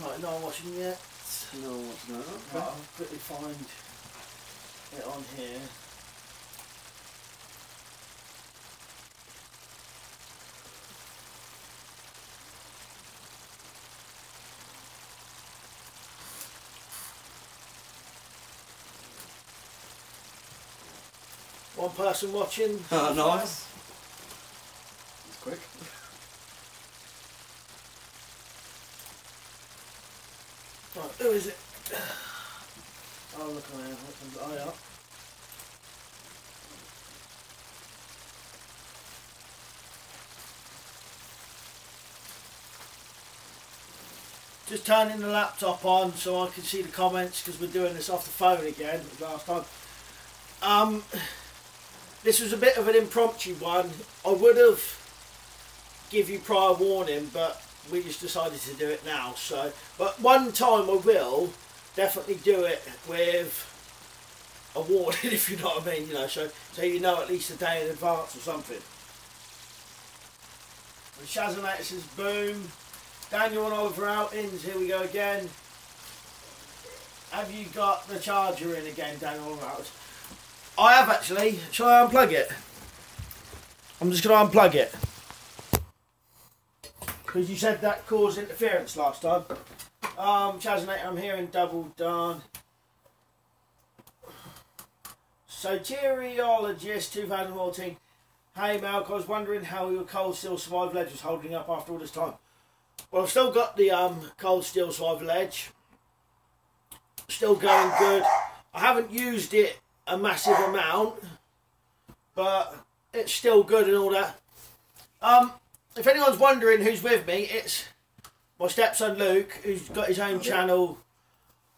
Right, no washing yet. No, what's that? Okay. Right, I'll quickly find it on here. One person watching. Oh, nice. It's quick. Right, who is it? Oh, look around. Oh, yeah. Just turning the laptop on so I can see the comments because we're doing this off the phone again last time. This was a bit of an impromptu one. I would have give you prior warning, but we just decided to do it now. So, but one time I will definitely do it with a warning, if you know what I mean. You know, so you know at least a day in advance or something. And Shazanator says boom. Daniel and Oliver outings. Here we go again. Have you got the charger in again, Daniel? I have actually. Shall I unplug it? I'm just going to unplug it. Because you said that caused interference last time. Chazanator, I'm hearing double done. Soteriologist 2014. Hey Malk, I was wondering how your cold steel survival edge was holding up after all this time. Well, I've still got the cold steel survival edge. Still going good. I haven't used it a massive amount, but it's still good and all that. If anyone's wondering who's with me, it's my stepson Luke, who's got his own channel,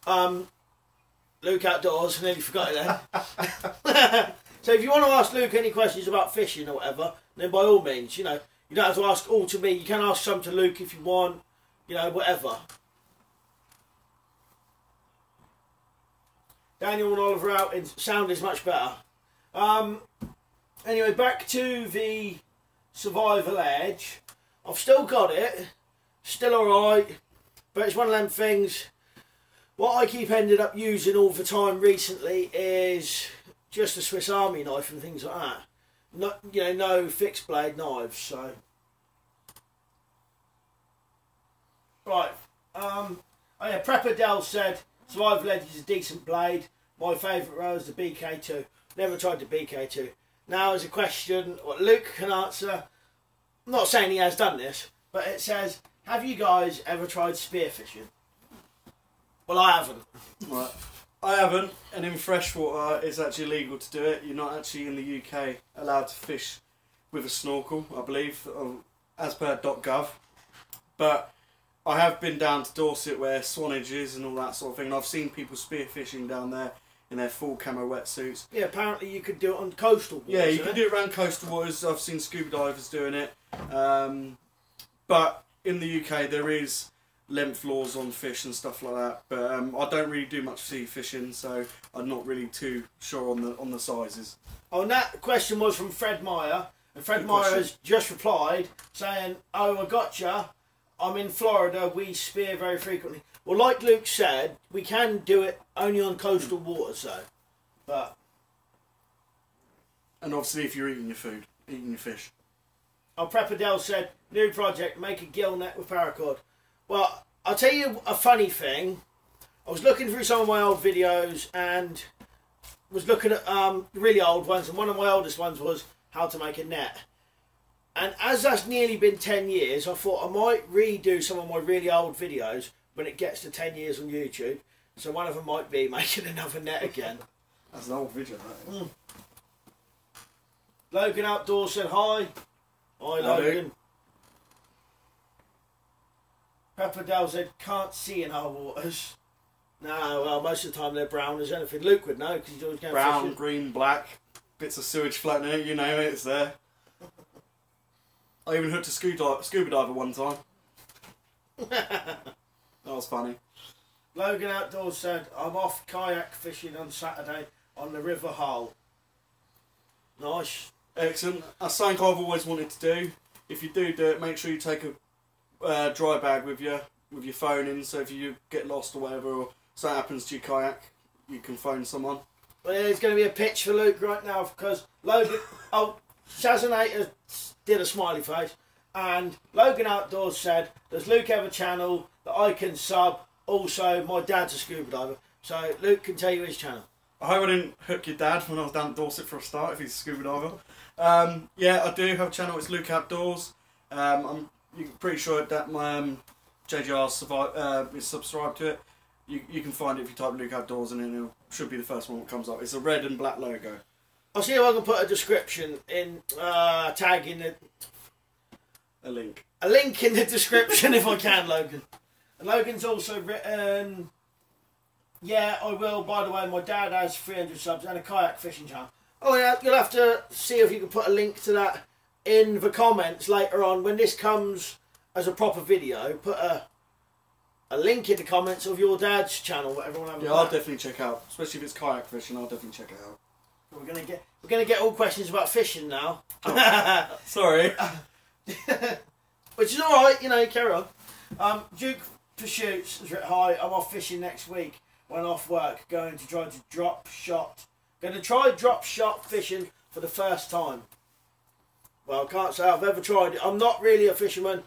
Luke Outdoors. I nearly forgot it then. So if you want to ask Luke any questions about fishing or whatever, then by all means, you know, you don't have to ask all to me. You can ask some to Luke if you want, you know, whatever. Daniel and Oliver out, and sound is much better. Anyway, back to the survival edge. I've still got it, still alright, but it's one of them things. What I keep ended up using all the time recently is just a Swiss Army knife and things like that. Not, you know, no fixed blade knives. So right. Oh yeah, Prepper Dell said survival edge is a decent blade. My favourite row is the BK2. Never tried the BK2. Now is a question what Luke can answer. I'm not saying he has done this, but it says, have you guys ever tried spearfishing? Well, I haven't. Right. I haven't, and in freshwater it's actually illegal to do it. You're not actually in the UK allowed to fish with a snorkel, I believe, as per .gov. But I have been down to Dorset where Swanage is and all that sort of thing, and I've seen people spearfishing down there in their full camo wetsuits. Yeah, apparently you could do it on coastal waters. Yeah, you can do it around coastal waters. I've seen scuba divers doing it. But in the UK there is length laws on fish and stuff like that. But I don't really do much sea fishing, so I'm not really too sure on the sizes. Oh, and that question was from Fred Meyer, and Fred Meyer has just replied saying, "Oh, I gotcha. I'm in Florida. We spear very frequently." Well, like Luke said, we can do it only on coastal waters, though. But and obviously, if you're eating your food, eating your fish. Oh, Prepperdell said, new project, make a gill net with paracord. Well, I'll tell you a funny thing. I was looking through some of my old videos and was looking at really old ones, and one of my oldest ones was how to make a net. And as that's nearly been 10 years, I thought I might redo some of my really old videos when it gets to 10 years on YouTube. So one of them might be making another net again. That's an old video, right? Mm. Logan Outdoors said hi. Hi, Logan. Pepperdale said, can't see in our waters. No, well, most of the time they're brown as anything. Luke would know because he's always going brown, fishing. green, black, bits of sewage floating in it, you name it, it's there. I even hooked a scuba diver one time. That was funny. Logan Outdoors said, I'm off kayak fishing on Saturday on the River Hull. Nice. Excellent. That's something I've always wanted to do. If you do it, make sure you take a dry bag with you with your phone in, so if you get lost or whatever, or something happens to your kayak, you can phone someone. Well, there's going to be a pitch for Luke right now because Logan, Shazanator did a smiley face, and Logan Outdoors said, does Luke have a channel that I can sub? Also, my dad's a scuba diver, so Luke can tell you his channel. I hope I didn't hook your dad when I was down at Dorset for a start, if he's a scuba diver. Yeah, I do have a channel, it's Luke Outdoors. I'm pretty sure that my JJR is subscribed to it. You can find it if you type Luke Outdoors in it, it should be the first one that comes up. It's a red and black logo. I'll see if I can put a description in, tag in the... A link. A link in the description if I can, Logan. And Logan's also written... Yeah, I will. By the way, my dad has 300 subs and a kayak fishing channel. Oh yeah, you'll have to see if you can put a link to that in the comments later on. When this comes as a proper video, put a link in the comments of your dad's channel, whatever one. Yeah, I'll definitely check out. Especially if it's kayak fishing, I'll definitely check it out. We're gonna get all questions about fishing now. Oh, sorry. Which is alright, you know, carry on. Duke Pursuits has written, hi, I'm off fishing next week when off work, going to try drop shot fishing for the first time. Well, I can't say I've ever tried it. I'm not really a fisherman.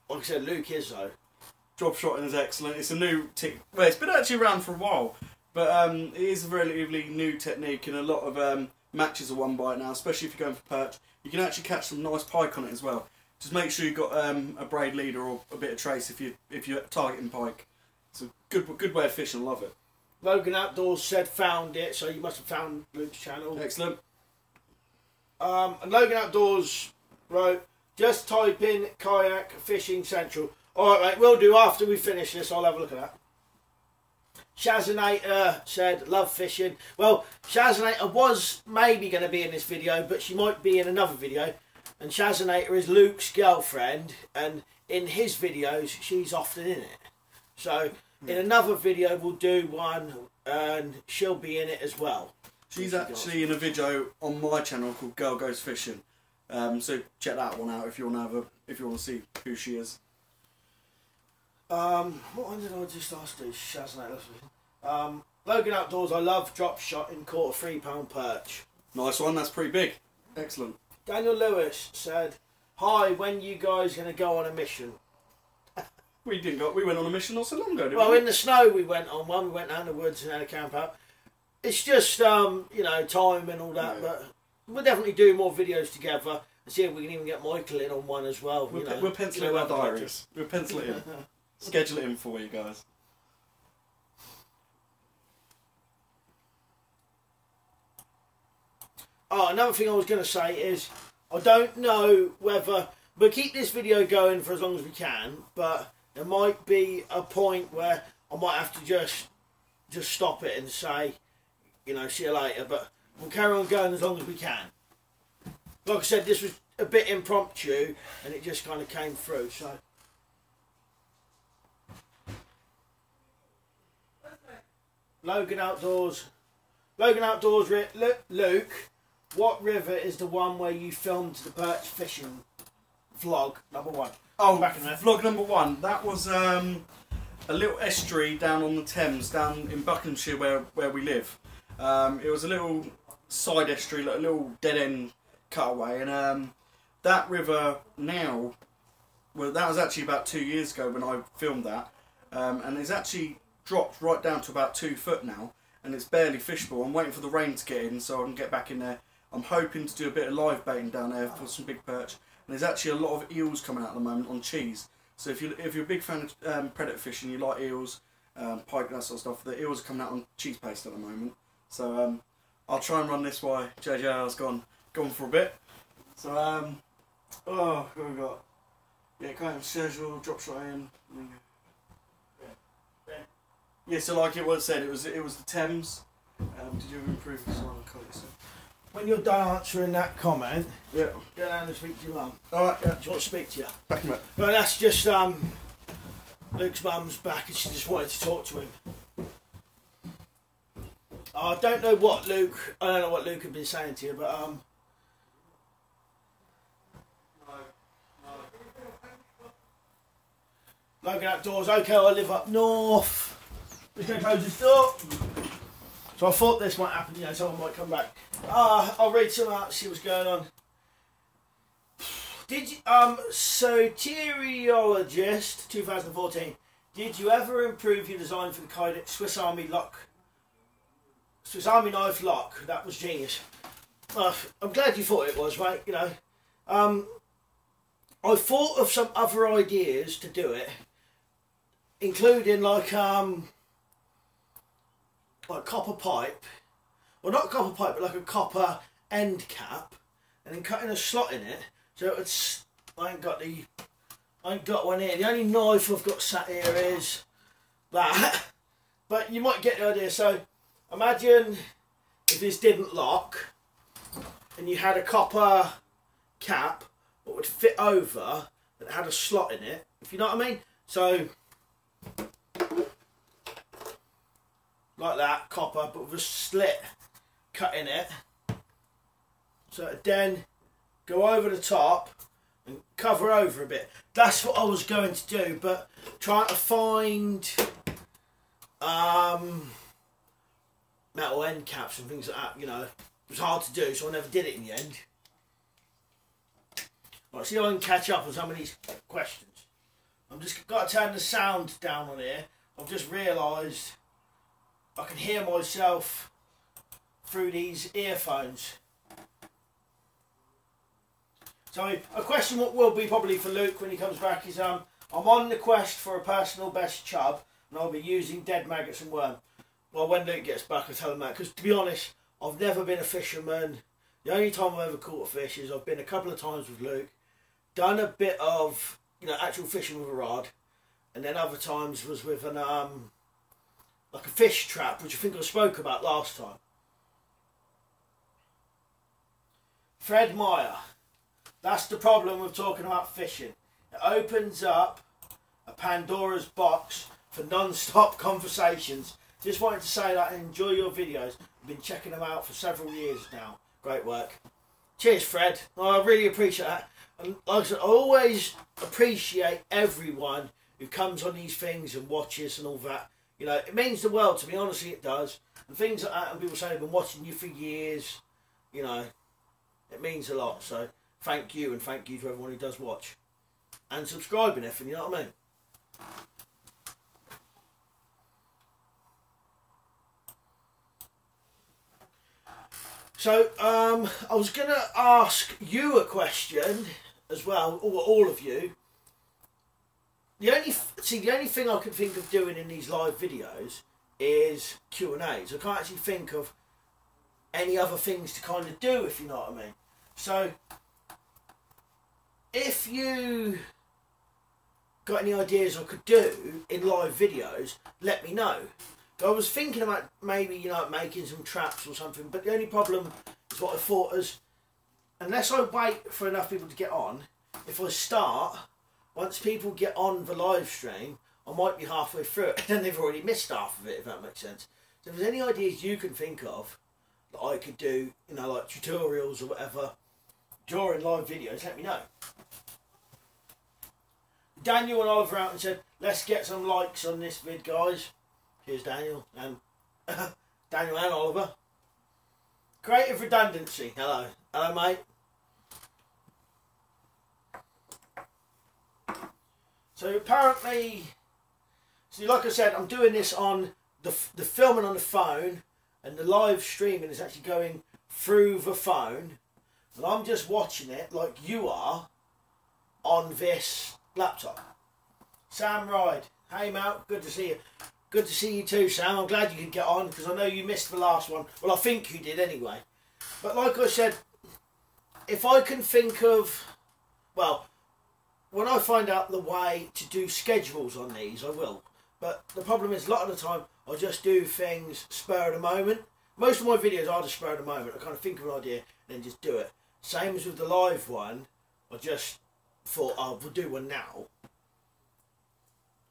Like I said, Luke is though. Drop shotting is excellent. It's a new well, it's been actually around for a while, but it is a relatively new technique, and a lot of matches are won by it now, especially if you're going for perch. You can actually catch some nice pike on it as well. Just make sure you've got a braid leader or a bit of trace if you're targeting pike. It's a good way of fishing. I love it. Logan Outdoors said found it, so you must have found Luke's channel. Excellent. And Logan Outdoors wrote, just type in kayak fishing central. Alright mate, we'll do after we finish this, I'll have a look at that. Shazanator said, love fishing. Well, Shazanator was maybe going to be in this video, but she might be in another video. And Shazanator is Luke's girlfriend, and in his videos, she's often in it. So, in another video, we'll do one, and she'll be in it as well. She's actually in a video on my channel called Girl Goes Fishing. So check that one out if you want to see who she is. What one did I just ask to Shazanator? Logan Outdoors, I love drop shot in caught a £3 perch. Nice one, that's pretty big. Excellent. Daniel Lewis said, hi, when you guys going to go on a mission? We went on a mission not so long ago, didn't we? Well, in the snow we went on one. We went down the woods and had a camp out. It's just, you know, time and all that, but we'll definitely do more videos together and see if we can even get Michael in on one as well. We'll pencil it in our diaries. We'll pencil it in. Schedule it in for you guys. Oh, another thing I was going to say is, I don't know whether we'll keep this video going for as long as we can, but there might be a point where I might have to just stop it and say, you know, see you later. But we'll carry on going as long as we can. Like I said, this was a bit impromptu, and it just kind of came through. So. Logan Outdoors, Luke, what river is the one where you filmed the perch fishing vlog #1? Oh, back in there. Vlog #1. That was a little estuary down on the Thames, down in Buckinghamshire where we live. It was a little side estuary, like a little dead end cutaway, and that river now, well, that was actually about 2 years ago when I filmed that, and it's actually dropped right down to about 2 foot now, and it's barely fishable. I'm waiting for the rain to get in so I can get back in there. I'm hoping to do a bit of live baiting down there for some big perch. And there's actually a lot of eels coming out at the moment on cheese. So if you're a big fan of predator fishing, you like eels, pike, that sort of stuff, the eels are coming out on cheese paste at the moment. So I'll try and run this while JJR's gone for a bit. So oh, what have we got? Yeah, kind of schedule, drop shot in. Yeah, so like it was said, it was the Thames. Did you improve this one? When you're done answering that comment, yeah, go down and speak to your mum. Alright, yeah. She wants to speak to you. Back him up. But that's just Luke's mum's back and she just wanted to talk to him. I don't know what Luke had been saying to you, but Logan Outdoors. Okay, I live up north. Just going to close this door. So I thought this might happen, you know, someone might come back. I'll read some out, see what's going on. Did you, Soteriologist 2014. Did you ever improve your design for the Kydex Swiss Army knife lock? That was genius. I'm glad you thought it was, right? You know, I thought of some other ideas to do it, including like copper pipe, well, not copper pipe, but like a copper end cap, and then cutting a slot in it. So it's, I ain't got one here. The only knife I've got sat here is that, but you might get the idea. So imagine if this didn't lock, and you had a copper cap that would fit over, that had a slot in it, if you know what I mean. So like that, copper, but with a slit cut in it, so it'd then go over the top and cover over a bit. That's what I was going to do, but trying to find metal end caps and things like that, you know, it was hard to do, so I never did it in the end. Right, see if I can catch up on some of these questions. I've just got to turn the sound down on here. I've just realised I can hear myself through these earphones. So a question what will be probably for Luke when he comes back is I'm on the quest for a personal best chub, and I'll be using dead maggots and worm. Well, when Luke gets back, I'll tell him that, because to be honest, I've never been a fisherman. The only time I've ever caught a fish is I've been a couple of times with Luke, done a bit of, you know, actual fishing with a rod, and then other times was with an like a fish trap, which I think I spoke about last time. Fred Meyer. That's the problem with talking about fishing. It opens up a Pandora's box for non-stop conversations. Just wanted to say that and enjoy your videos. I've been checking them out for several years now. Great work. Cheers, Fred. I really appreciate that. And like I said, I always appreciate everyone who comes on these things and watches and all that. You know, it means the world to me, honestly it does. And things like that, and people say, I've been watching you for years. You know, it means a lot. So thank you, and thank you to everyone who does watch. And subscribing if, you know what I mean? So, I was going to ask you a question as well, or all of you. The only thing I can think of doing in these live videos is Q&As. I can't actually think of any other things to kind of do, if you know what I mean. So, if you got any ideas I could do in live videos, let me know. I was thinking about maybe, you know, making some traps or something, but the only problem is what I thought is, unless I wait for enough people to get on, if I start, once people get on the live stream, I might be halfway through it, and then they've already missed half of it, if that makes sense. So if there's any ideas you can think of that I could do, you know, like tutorials or whatever, during live videos, let me know. Daniel and Oliver out and said, let's get some likes on this vid, guys. Cheers, Daniel and Daniel and Oliver. Creative redundancy. Hello, hello, mate. So apparently, see, like I said, I'm doing this on the filming on the phone, and the live streaming is actually going through the phone, and I'm just watching it like you are on this laptop. Sam Ride, hey mate, good to see you. Good to see you too, Sam. I'm glad you could get on, because I know you missed the last one. Well, I think you did anyway. But like I said, if I can think of, well, when I find out the way to do schedules on these, I will. But the problem is, a lot of the time, I just do things spur of the moment. Most of my videos are just spur of the moment. I kind of think of an idea and then just do it. Same as with the live one, I just thought, oh, we'll do one now.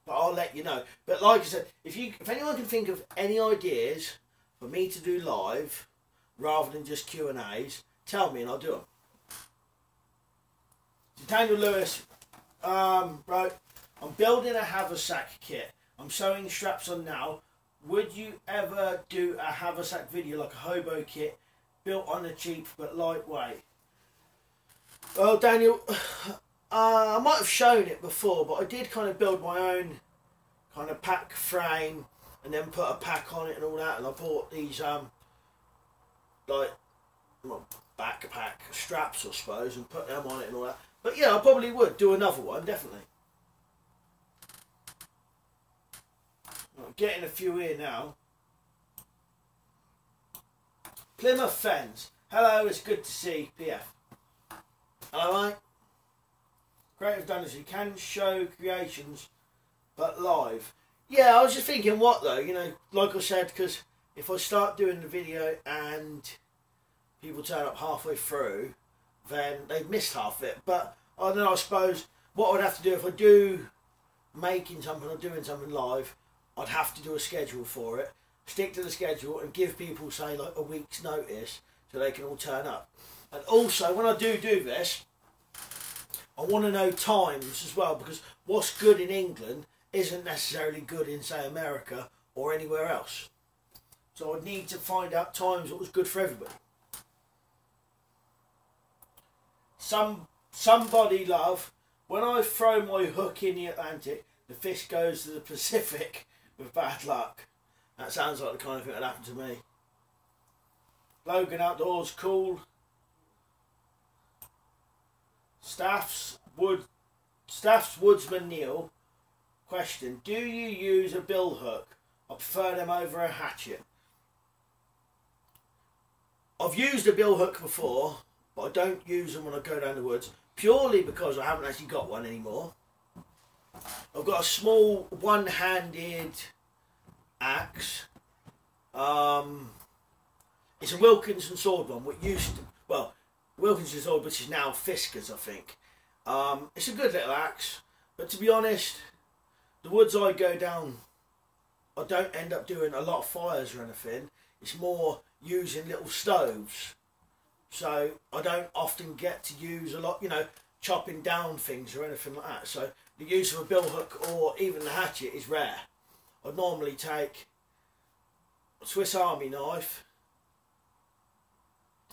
But I'll let you know. But like I said, if anyone can think of any ideas for me to do live rather than just Q&As, tell me and I'll do them. So Daniel Lewis wrote, I'm building a haversack kit. I'm sewing straps on now. Would you ever do a haversack video like a hobo kit built on a cheap but lightweight? Well, Daniel, I might have shown it before, but I did kind of build my own kind of pack frame and then put a pack on it and all that, and I bought these like backpack straps, I suppose, and put them on it and all that. But yeah, I probably would do another one, definitely. I'm getting a few here now. Plymouth Fens. Hello, it's good to see PF. Hello, mate. Creative Dynasty can show creations, but live. Yeah, I was just thinking, what though? You know, like I said, because if I start doing the video and people turn up halfway through, then they've missed half of it. But then I suppose what I'd have to do if I do making something or doing something live, I'd have to do a schedule for it, stick to the schedule and give people, say, like a week's notice so they can all turn up. And also, when I do this, I want to know times as well, because what's good in England isn't necessarily good in, say, America or anywhere else. So I'd need to find out times that was good for everybody. Somebody love, when I throw my hook in the Atlantic, the fish goes to the Pacific with bad luck. That sounds like the kind of thing that happened to me. Logan Outdoors, cool. Staff's Woodsman Neil, question, do you use a bill hook? I prefer them over a hatchet. I've used a bill hook before, but I don't use them when I go down the woods, purely because I haven't actually got one anymore. I've got a small one-handed axe. It's a Wilkinson sword one, which used to, well, Wilkinson sword, which is now Fisker's, I think. It's a good little axe, but to be honest, the woods I go down, I don't end up doing a lot of fires or anything. It's more using little stoves. So I don't often get to use a lot, you know, chopping down things or anything like that. So the use of a bill hook or even the hatchet is rare. I'd normally take a Swiss Army knife,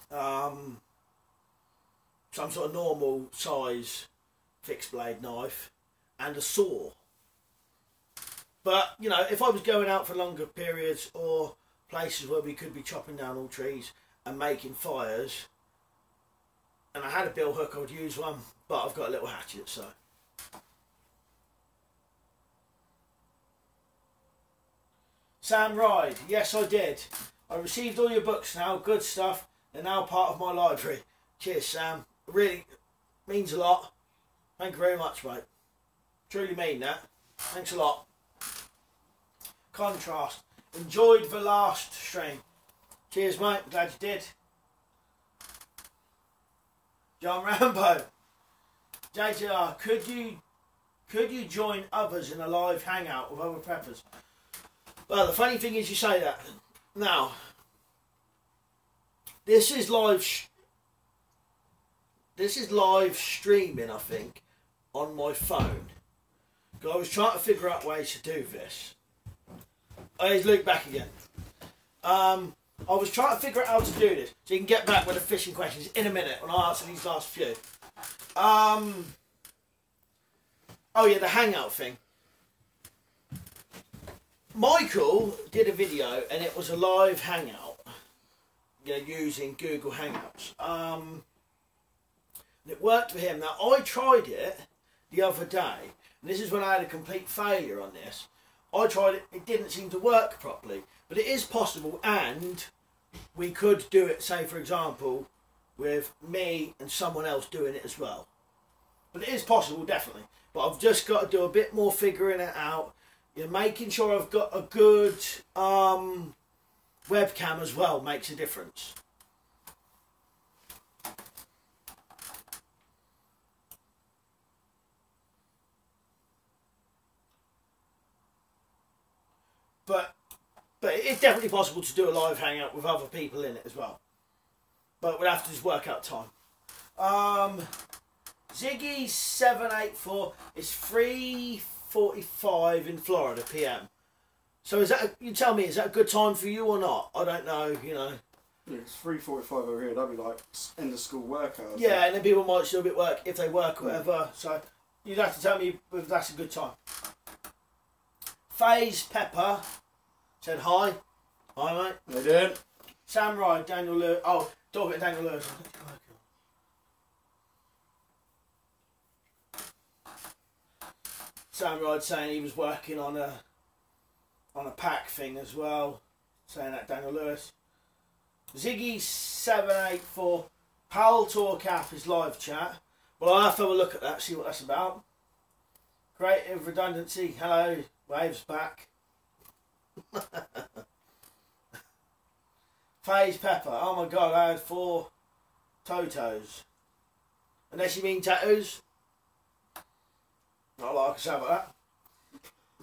some sort of normal size fixed blade knife, and a saw. But, you know, if I was going out for longer periods or places where we could be chopping down all trees and making fires, and I had a bill hook, I would use one, but I've got a little hatchet, so. Sam Ride, yes I did. I received all your books now, good stuff. They're now part of my library. Cheers, Sam. It really means a lot. Thank you very much, mate. Truly mean that. Thanks a lot. Contrast. Enjoyed the last stream. Cheers, mate. Glad you did. John Rambo. JTR, could you join others in a live hangout with other preppers? Well, the funny thing is you say that. Now, this is live streaming, I think, on my phone. I was trying to figure out ways to do this. Oh, here's Luke back again. I was trying to figure out how to do this, so you can get back with the fishing questions in a minute when I answer these last few. Oh yeah, the hangout thing. Michael did a video and it was a live hangout, you know, using Google Hangouts. And it worked for him. Now I tried it the other day, and this is when I had a complete failure on this. I tried it, it didn't seem to work properly, but it is possible, and we could do it, say for example, with me and someone else doing it as well. But it is possible, definitely. But I've just got to do a bit more figuring it out. You're making sure I've got a good webcam as well makes a difference. But it's definitely possible to do a live hangout with other people in it as well. But we'll have to just work out time. Ziggy784 is 3:45 in Florida PM. So is that you tell me, is that a good time for you or not? I don't know, you know. Yeah, it's 3:45 over here. That'd be like end of school work hours. Yeah, and then people might still be at work if they work or whatever. So you'd have to tell me if that's a good time. FaZe Pepper said hi. Hi, mate. They did. Sam Ride, Daniel Lewis. Oh, talking to Daniel Lewis. Sam Ride saying he was working on a pack thing as well. Saying that Daniel Lewis. Ziggy784. Powell Talk app is live chat. Well, I'll have to have a look at that, see what that's about. Creative redundancy. Hello, Waves back. FaZe Pepper. Oh my god, I had 4 Totos. Unless you mean tattoos. Not like I say about that.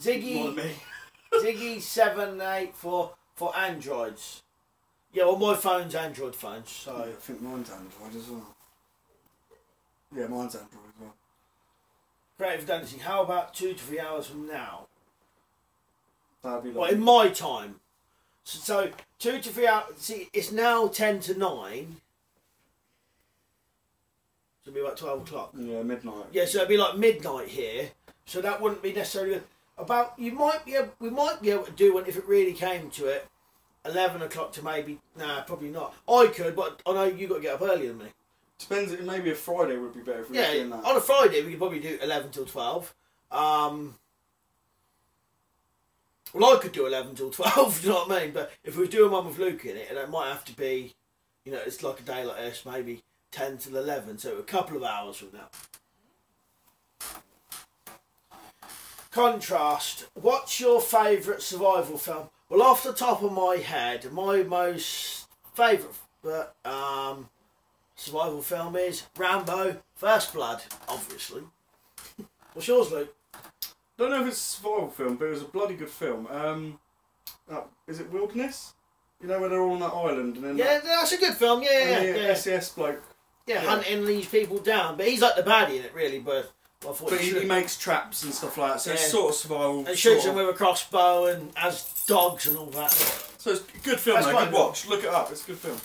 Ziggy784 for Androids. Yeah, well, my phone's Android phone, so. Yeah, I think mine's Android as well. Yeah, mine's Android as well. Creative redundancy. How about 2 to 3 hours from now? That'd be like. Well, in my time. So 2 to 3 hours. See, it's now 10 to 9. So it'll be about 12 o'clock. Yeah, midnight. Yeah, so it'd be like midnight here. So that wouldn't be necessarily good. We might be able to do one if it really came to it. 11 o'clock to maybe. Nah, probably not. I could, but I know you got to get up earlier than me. Depends. Maybe a Friday would be better if we were doing that. On a Friday we could probably do 11 till 12. Well, I could do 11 till 12, you know what I mean? But if we were doing one with Luke in it, it might have to be, you know, it's like a day like this, maybe 10 till 11, so a couple of hours from now. Contrast. What's your favourite survival film? Well, off the top of my head, my most favourite survival film is Rambo First Blood, obviously. What's yours, Luke? Don't know if it's a survival film, but it was a bloody good film. Is it Wilderness? You know where they're all on that island and then. Yeah, that's a good film. Yeah. SES bloke. Yeah, hunting these people down, but he's like the baddie in it, really. But I thought he makes traps and stuff like that, so it's sort of survival. And shoots them with a crossbow and has dogs and all that. So it's a good film. Good watch. Look it up. It's a good film.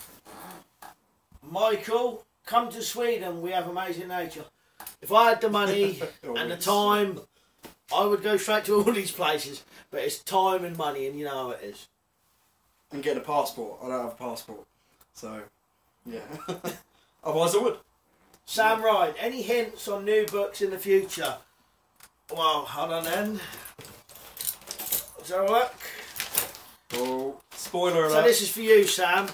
Michael, come to Sweden. We have amazing nature. If I had the money and the time, I would go straight to all these places. But it's time and money, and you know how it is. And getting a passport. I don't have a passport, so yeah. Otherwise, I would. Sam Ride, any hints on new books in the future? Well, hold on then. Let's have a look. Oh, spoiler alert. So this is for you, Sam.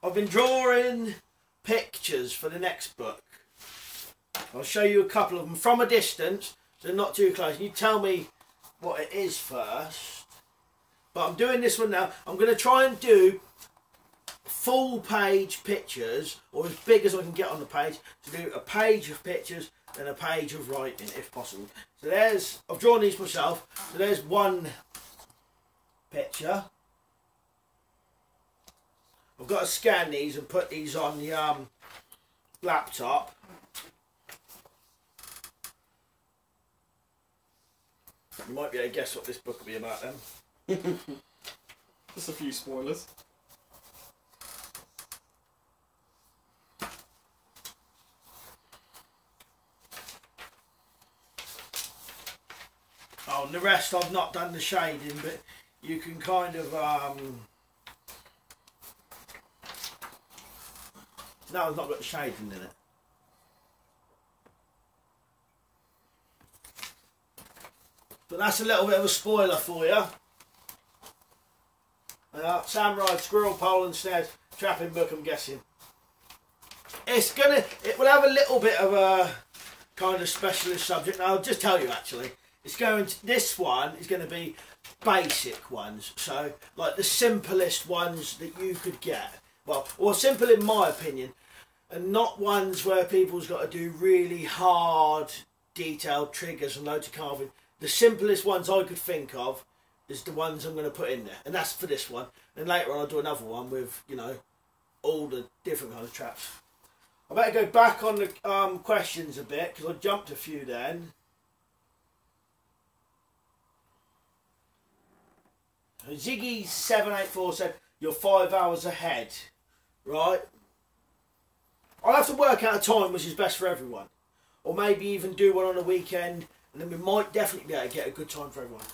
I've been drawing pictures for the next book. I'll show you a couple of them from a distance, so not too close. You tell me what it is first. But I'm doing this one now. I'm going to try and do full page pictures, or as big as I can get on the page, to do a page of pictures and a page of writing if possible. So I've drawn these myself, so there's one picture. I've got to scan these and put these on the laptop. You might be able to guess what this book will be about then. Just a few spoilers. Oh, and the rest I've not done the shading, but you can kind of no, I've not got the shading in it. But that's a little bit of a spoiler for you. Samurai, Squirrel, Pole and Snares, trapping book, I'm guessing. It will have a little bit of a kind of specialist subject. Now, I'll just tell you actually. This one is going to be basic ones. So, like the simplest ones that you could get. Well, or simple in my opinion. And not ones where people's got to do really hard, detailed triggers and loads of carving. The simplest ones I could think of is the ones I'm going to put in there. And that's for this one. And later on I'll do another one with, you know, all the different kinds of traps. I better go back on the questions a bit, because I jumped a few then. Ziggy784 said, you're 5 hours ahead. Right? I'll have to work out a time which is best for everyone. Or maybe even do one on a weekend, and then we might definitely be able to get a good time for everyone.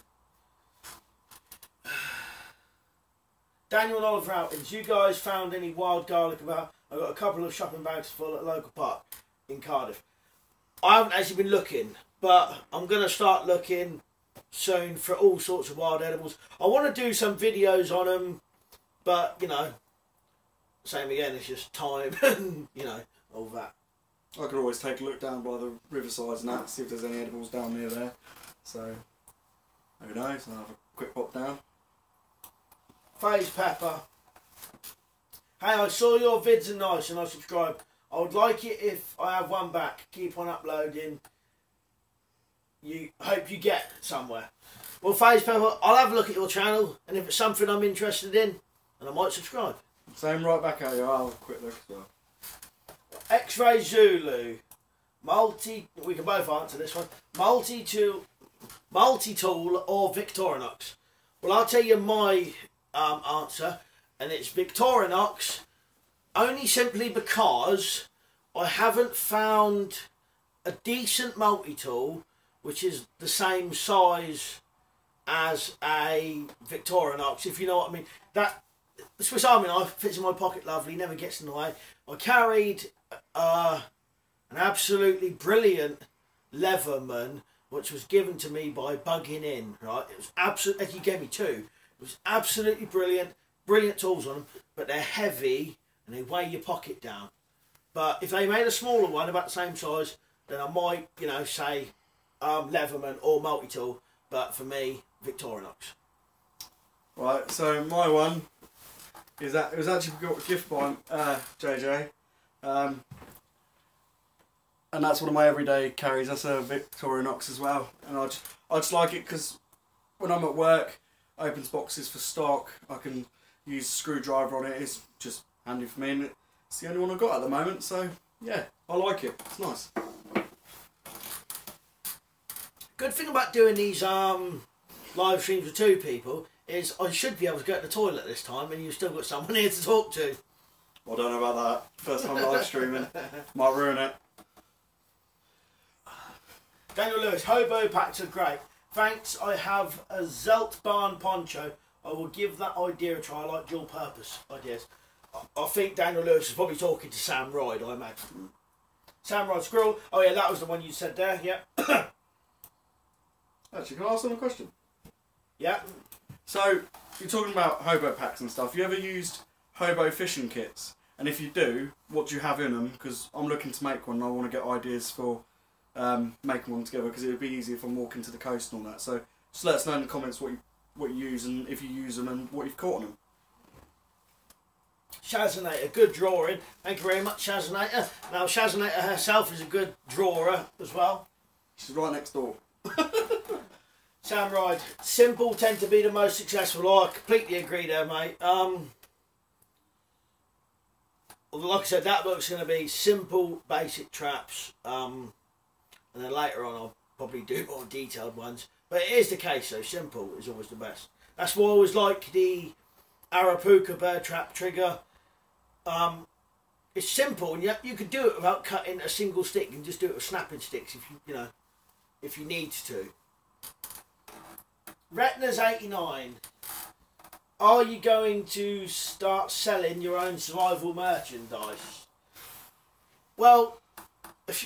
Daniel and Oliver Outings, you guys found any wild garlic about? I've got a couple of shopping bags full at a local park in Cardiff. I haven't actually been looking, but I'm going to start looking soon for all sorts of wild edibles. I want to do some videos on them, but, you know, same again, it's just time and, you know, all that. I could always take a look down by the riversides and that, see if there's any edibles down near there. So, who knows, I'll have a quick pop down. Phase Pepper. Hey, I saw your vids are nice and I subscribe. I would like it if I have one back. Keep on uploading. You hope you get somewhere. Well, Phase Pepper, I'll have a look at your channel, and if it's something I'm interested in, then I might subscribe. Same right back at you. I'll have a quick look as well. X-Ray Zulu. We can both answer this one. Multi-tool or Victorinox? Well, I'll tell you my answer, and it's Victorinox, only simply because I haven't found a decent multi-tool which is the same size as a Victorinox, if you know what I mean. That the Swiss Army knife fits in my pocket lovely, never gets in the way. I carried an absolutely brilliant Leatherman, which was given to me by Bugging In, right? It was absolutely, he gave me two. It was absolutely brilliant, brilliant tools on them, but they're heavy and they weigh your pocket down. But if they made a smaller one about the same size, then I might, you know, say Leatherman or multi-tool, but for me, Victorinox. Right, so my one is that it was actually got a gift by JJ, and that's one of my everyday carries. That's a Victorinox as well, and I just like it because when I'm at work, opens boxes for stock. I can use a screwdriver on it. It's just handy for me, and it's the only one I've got at the moment. So yeah, I like it. It's nice. Good thing about doing these live streams with two people is I should be able to go to the toilet this time, and you've still got someone here to talk to. Well, I don't know about that. First time live streaming, might ruin it. Daniel Lewis, Hobo packs are great. Thanks, I have a Zelt barn poncho. I will give that idea a try. I like dual purpose ideas. I think Daniel Lewis is probably talking to Sam Ride, I imagine. Sam Ride Squirrel. Oh yeah, that was the one you said there, yeah. Actually, can I ask them a question? Yeah. So, you're talking about hobo packs and stuff. You ever used hobo fishing kits? And if you do, what do you have in them? Because I'm looking to make one and I want to get ideas for making one together, because it would be easier if I'm walking to the coast and all that. So, just let us know in the comments what you use and if you use them and what you've caught on them. Shazanator, good drawing. Thank you very much, Shazanator. Now, Shazanator herself is a good drawer as well. She's right next door. Sam Ride, simple tend to be the most successful. Oh, I completely agree there, mate. Like I said, that book's going to be simple, basic traps. And then later on I'll probably do more detailed ones. But it is the case, so simple is always the best. That's why I always like the Arapuca bear trap trigger. It's simple, and you can do it without cutting a single stick. You can just do it with snapping sticks if you need to. Retinas 89. Are you going to start selling your own survival merchandise? Well,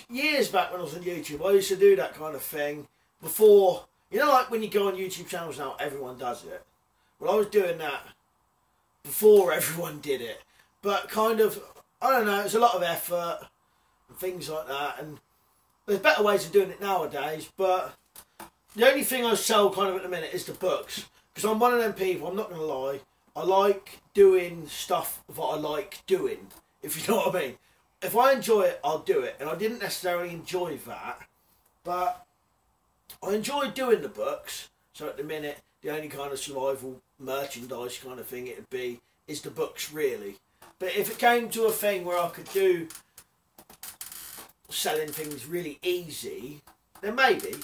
years back when I was on YouTube, I used to do that kind of thing before. You know, like when you go on YouTube channels now, everyone does it. Well, I was doing that before everyone did it. But kind of, I don't know, it's a lot of effort and things like that. And there's better ways of doing it nowadays, but the only thing I sell kind of at the minute is the books. Because I'm one of them people, I'm not going to lie, I like doing stuff that I like doing, if you know what I mean. If I enjoy it, I'll do it. And I didn't necessarily enjoy that, but I enjoy doing the books. So at the minute, the only kind of survival merchandise kind of thing it'd be is the books, really. But if it came to a thing where I could do selling things really easy, then maybe.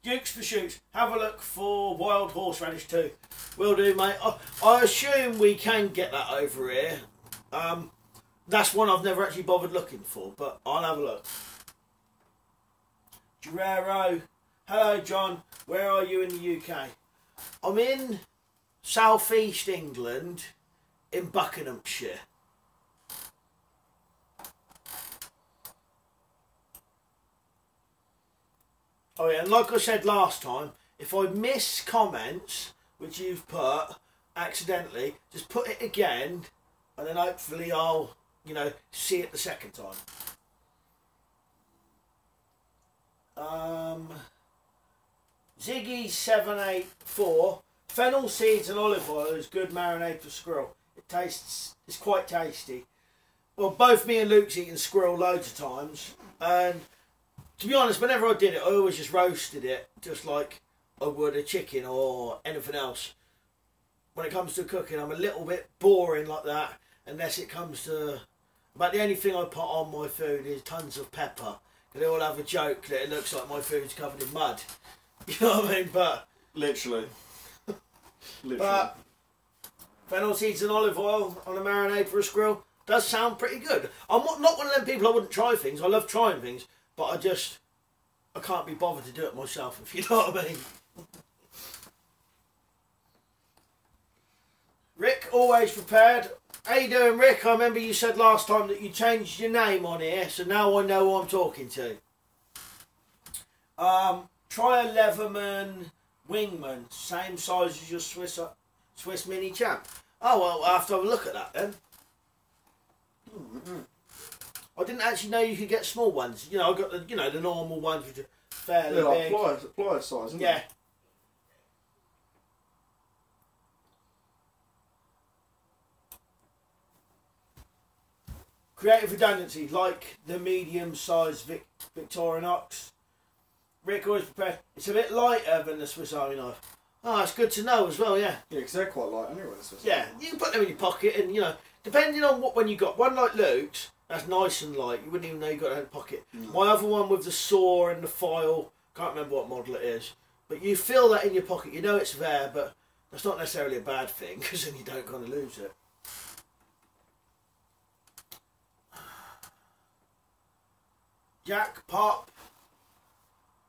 Dukes for Shoots, have a look for wild horseradish too. Will do, mate. I assume we can get that over here. That's one I've never actually bothered looking for, but I'll have a look. Guerrero, hello John, where are you in the UK? I'm in South East England, in Buckinghamshire. Oh yeah, and like I said last time, if I miss comments which you've put accidentally, just put it again, and then hopefully I'll, you know, see it the second time. Ziggy784, fennel seeds and olive oil is good marinade for squirrel. It's quite tasty. Well, both me and Luke's eaten squirrel loads of times, and to be honest, whenever I did it, I always just roasted it, just like I would a chicken or anything else. When it comes to cooking, I'm a little bit boring like that, unless it comes to... But the only thing I put on my food is tons of pepper. Because they all have a joke that it looks like my food's covered in mud. You know what I mean? But... Literally. But fennel seeds and olive oil on a marinade for a squirrel does sound pretty good. I'm not one of them people I wouldn't try things. I love trying things. But I can't be bothered to do it myself, if you know what I mean. Rick, always prepared. How you doing, Rick? I remember you said last time that you changed your name on here, so now I know who I'm talking to. Try a Leatherman Wingman, same size as your Swiss Mini Champ. Oh, well, I'll have to have a look at that then. I didn't actually know you could get small ones. You know, I got the, you know, the normal ones which are fairly big. Like plier size, isn't it? Creative redundancy, like the medium-sized Victorinox. Rick, always prepared. It's a bit lighter than the Swiss Army knife. Oh, it's good to know as well, yeah. Yeah, because they're quite light anyway, the Swiss Yeah, Army knife. you can put them in your pocket and, you know, depending on what one you got. One like Luke's, that's nice and light. You wouldn't even know you got it in your pocket. No. My other one with the saw and the file, can't remember what model it is. But you feel that in your pocket. You know it's there, but that's not necessarily a bad thing because then you don't kind of lose it. Jack, Pop,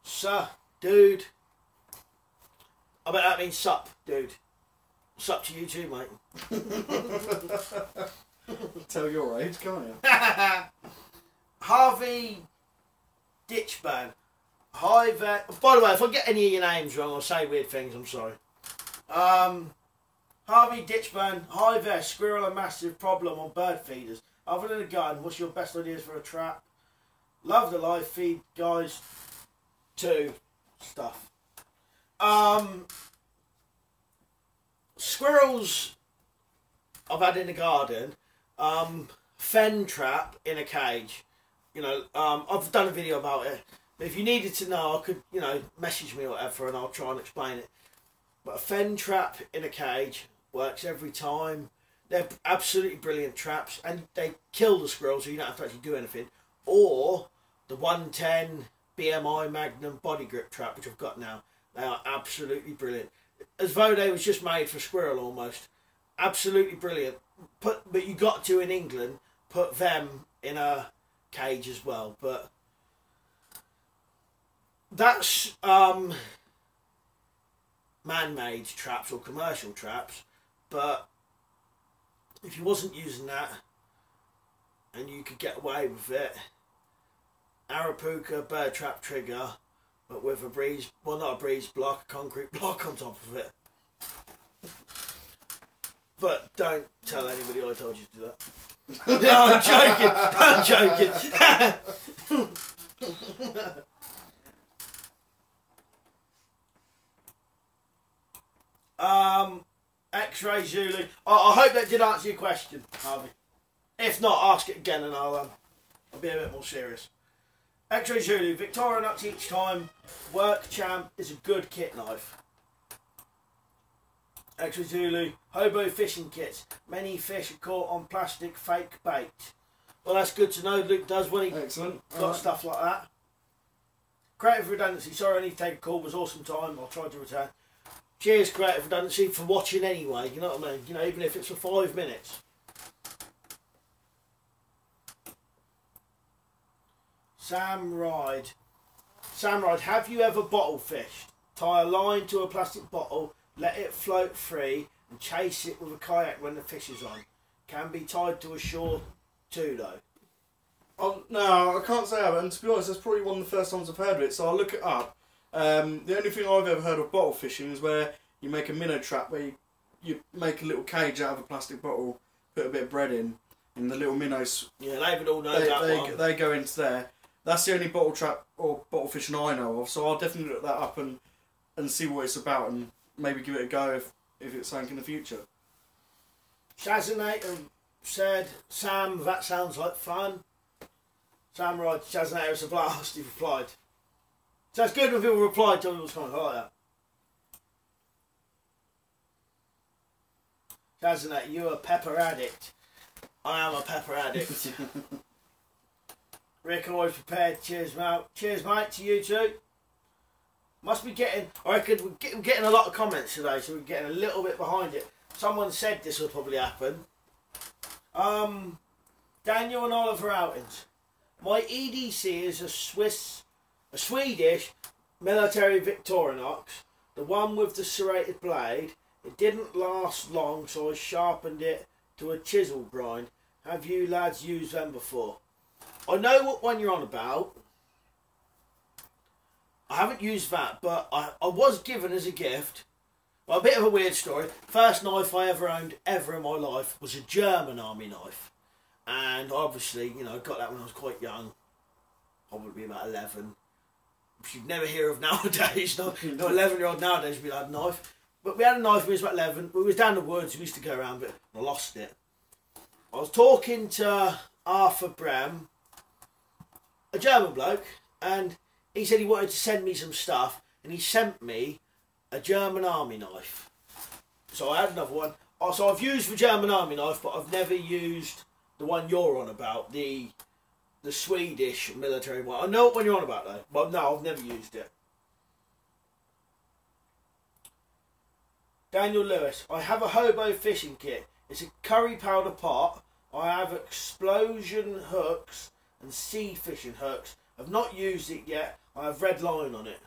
Sir, Dude. I bet that means sup, dude. Sup to you too, mate. Tell your age, can't you? Harvey Ditchburn. Hi there. By the way, if I get any of your names wrong or say weird things, I'm sorry. Harvey Ditchburn. Hi there. Squirrel a massive problem on bird feeders. Other than a gun, what's your best ideas for a trap? Love the live feed, guys. Too. Stuff. Squirrels I've had in the garden. Fen trap in a cage. You know, I've done a video about it. But if you needed to know, I could, you know, message me or whatever and I'll try and explain it. But a fen trap in a cage works every time. They're absolutely brilliant traps and they kill the squirrel so you don't have to actually do anything. Or the 110 BMI Magnum body grip trap, which I've got now. They are absolutely brilliant. As though they was just made for squirrel almost. Absolutely brilliant. But you got to, in England, put them in a cage as well. But that's man-made traps or commercial traps. But if you wasn't using that and you could get away with it, Arapuca bird trap trigger, but with a breeze, well, not a breeze block, a concrete block on top of it. But don't tell anybody I told you to do that. No, I'm joking. I'm joking. X-ray Zulu. I hope that did answer your question, Harvey. If not, ask it again and I'll be a bit more serious. X-ray Zulu. Victorinox each time. Work champ is a good kit knife. X-ray Zulu. Hobo fishing kits. Many fish are caught on plastic fake bait. Well, that's good to know. Luke does when he Excellent. got stuff like that. Creative Redundancy, sorry I need to take a call, it was awesome time, I'll try to return. Cheers Creative Redundancy for watching anyway, you know what I mean? You know, even if it's for 5 minutes. Sam Ride, have you ever bottle fished? Tie a line to a plastic bottle, let it float free and chase it with a kayak when the fish is on. Can be tied to a shore too though. Oh, no, I can't say I haven't. And to be honest, that's probably one of the first times I've heard of it, so I'll look it up. The only thing I've ever heard of bottle fishing is where you make a minnow trap where you make a little cage out of a plastic bottle, put a bit of bread in, and the little minnows... Yeah, they would all know that one. They go into there. That's the only bottle trap or bottle fishing I know of, so I'll definitely look that up and see what it's about and maybe give it a go if it's something in the future. Shazinator said, Sam, that sounds like fun. Sam Ride, Shazinator, it's a blast, he replied. So it's good when people reply to me, it was kind of like that. Shazinator, you're a pepper addict. I am a pepper addict. Rick, always prepared. Cheers, mate. Cheers, mate, to you too. Must be getting... I reckon we're getting a lot of comments today, so we're getting a little bit behind it. Someone said this would probably happen. Daniel and Oliver Outings. My EDC is a Swedish military Victorinox. The one with the serrated blade. It didn't last long, so I sharpened it to a chisel grind. Have you lads used them before? I know what one you're on about. I haven't used that, but I was given as a gift. Well, a bit of a weird story. First knife I ever owned ever in my life was a German army knife. And obviously, you know, I got that when I was quite young. Probably about 11. Which you'd never hear of nowadays. No 11-year-old nowadays would be like a knife. But we had a knife when we was about 11. We was down the woods. We used to go around, but I lost it. I was talking to Arthur Brem, a German bloke, and he said he wanted to send me some stuff, and he sent me a German army knife. So I had another one. So I've used the German army knife, but I've never used the one you're on about, the Swedish military one. I know what one you're on about though, but no, I've never used it. Daniel Lewis, I have a Hobo fishing kit. It's a curry powder pot. I have explosion hooks and sea fishing hooks. I've not used it yet. I have red line on it.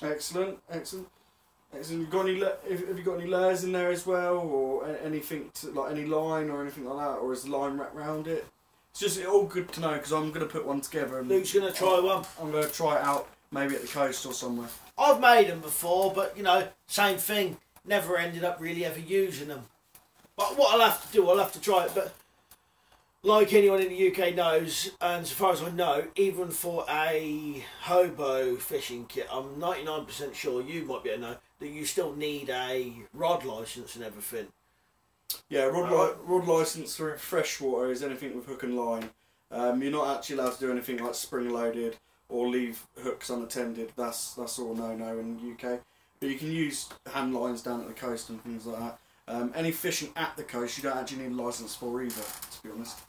Excellent. Have you got any layers in there as well, or anything like any line or anything like that, or is the line wrapped around it? It's just all good to know because I'm going to put one together. And Luke's going to try one. I'm going to try it out maybe at the coast or somewhere. I've made them before, but you know, same thing. Never ended up really ever using them. But what I'll have to do, I'll have to try it. But like anyone in the UK knows, and as far as I know, even for a Hobo fishing kit, I'm 99% sure you might be able to know that you still need a rod licence and everything. Yeah, rod licence for freshwater is anything with hook and line. You're not actually allowed to do anything like spring loaded or leave hooks unattended. That's all no in the UK. But you can use hand lines down at the coast and things like that. Any fishing at the coast you don't actually need a licence for either, to be honest.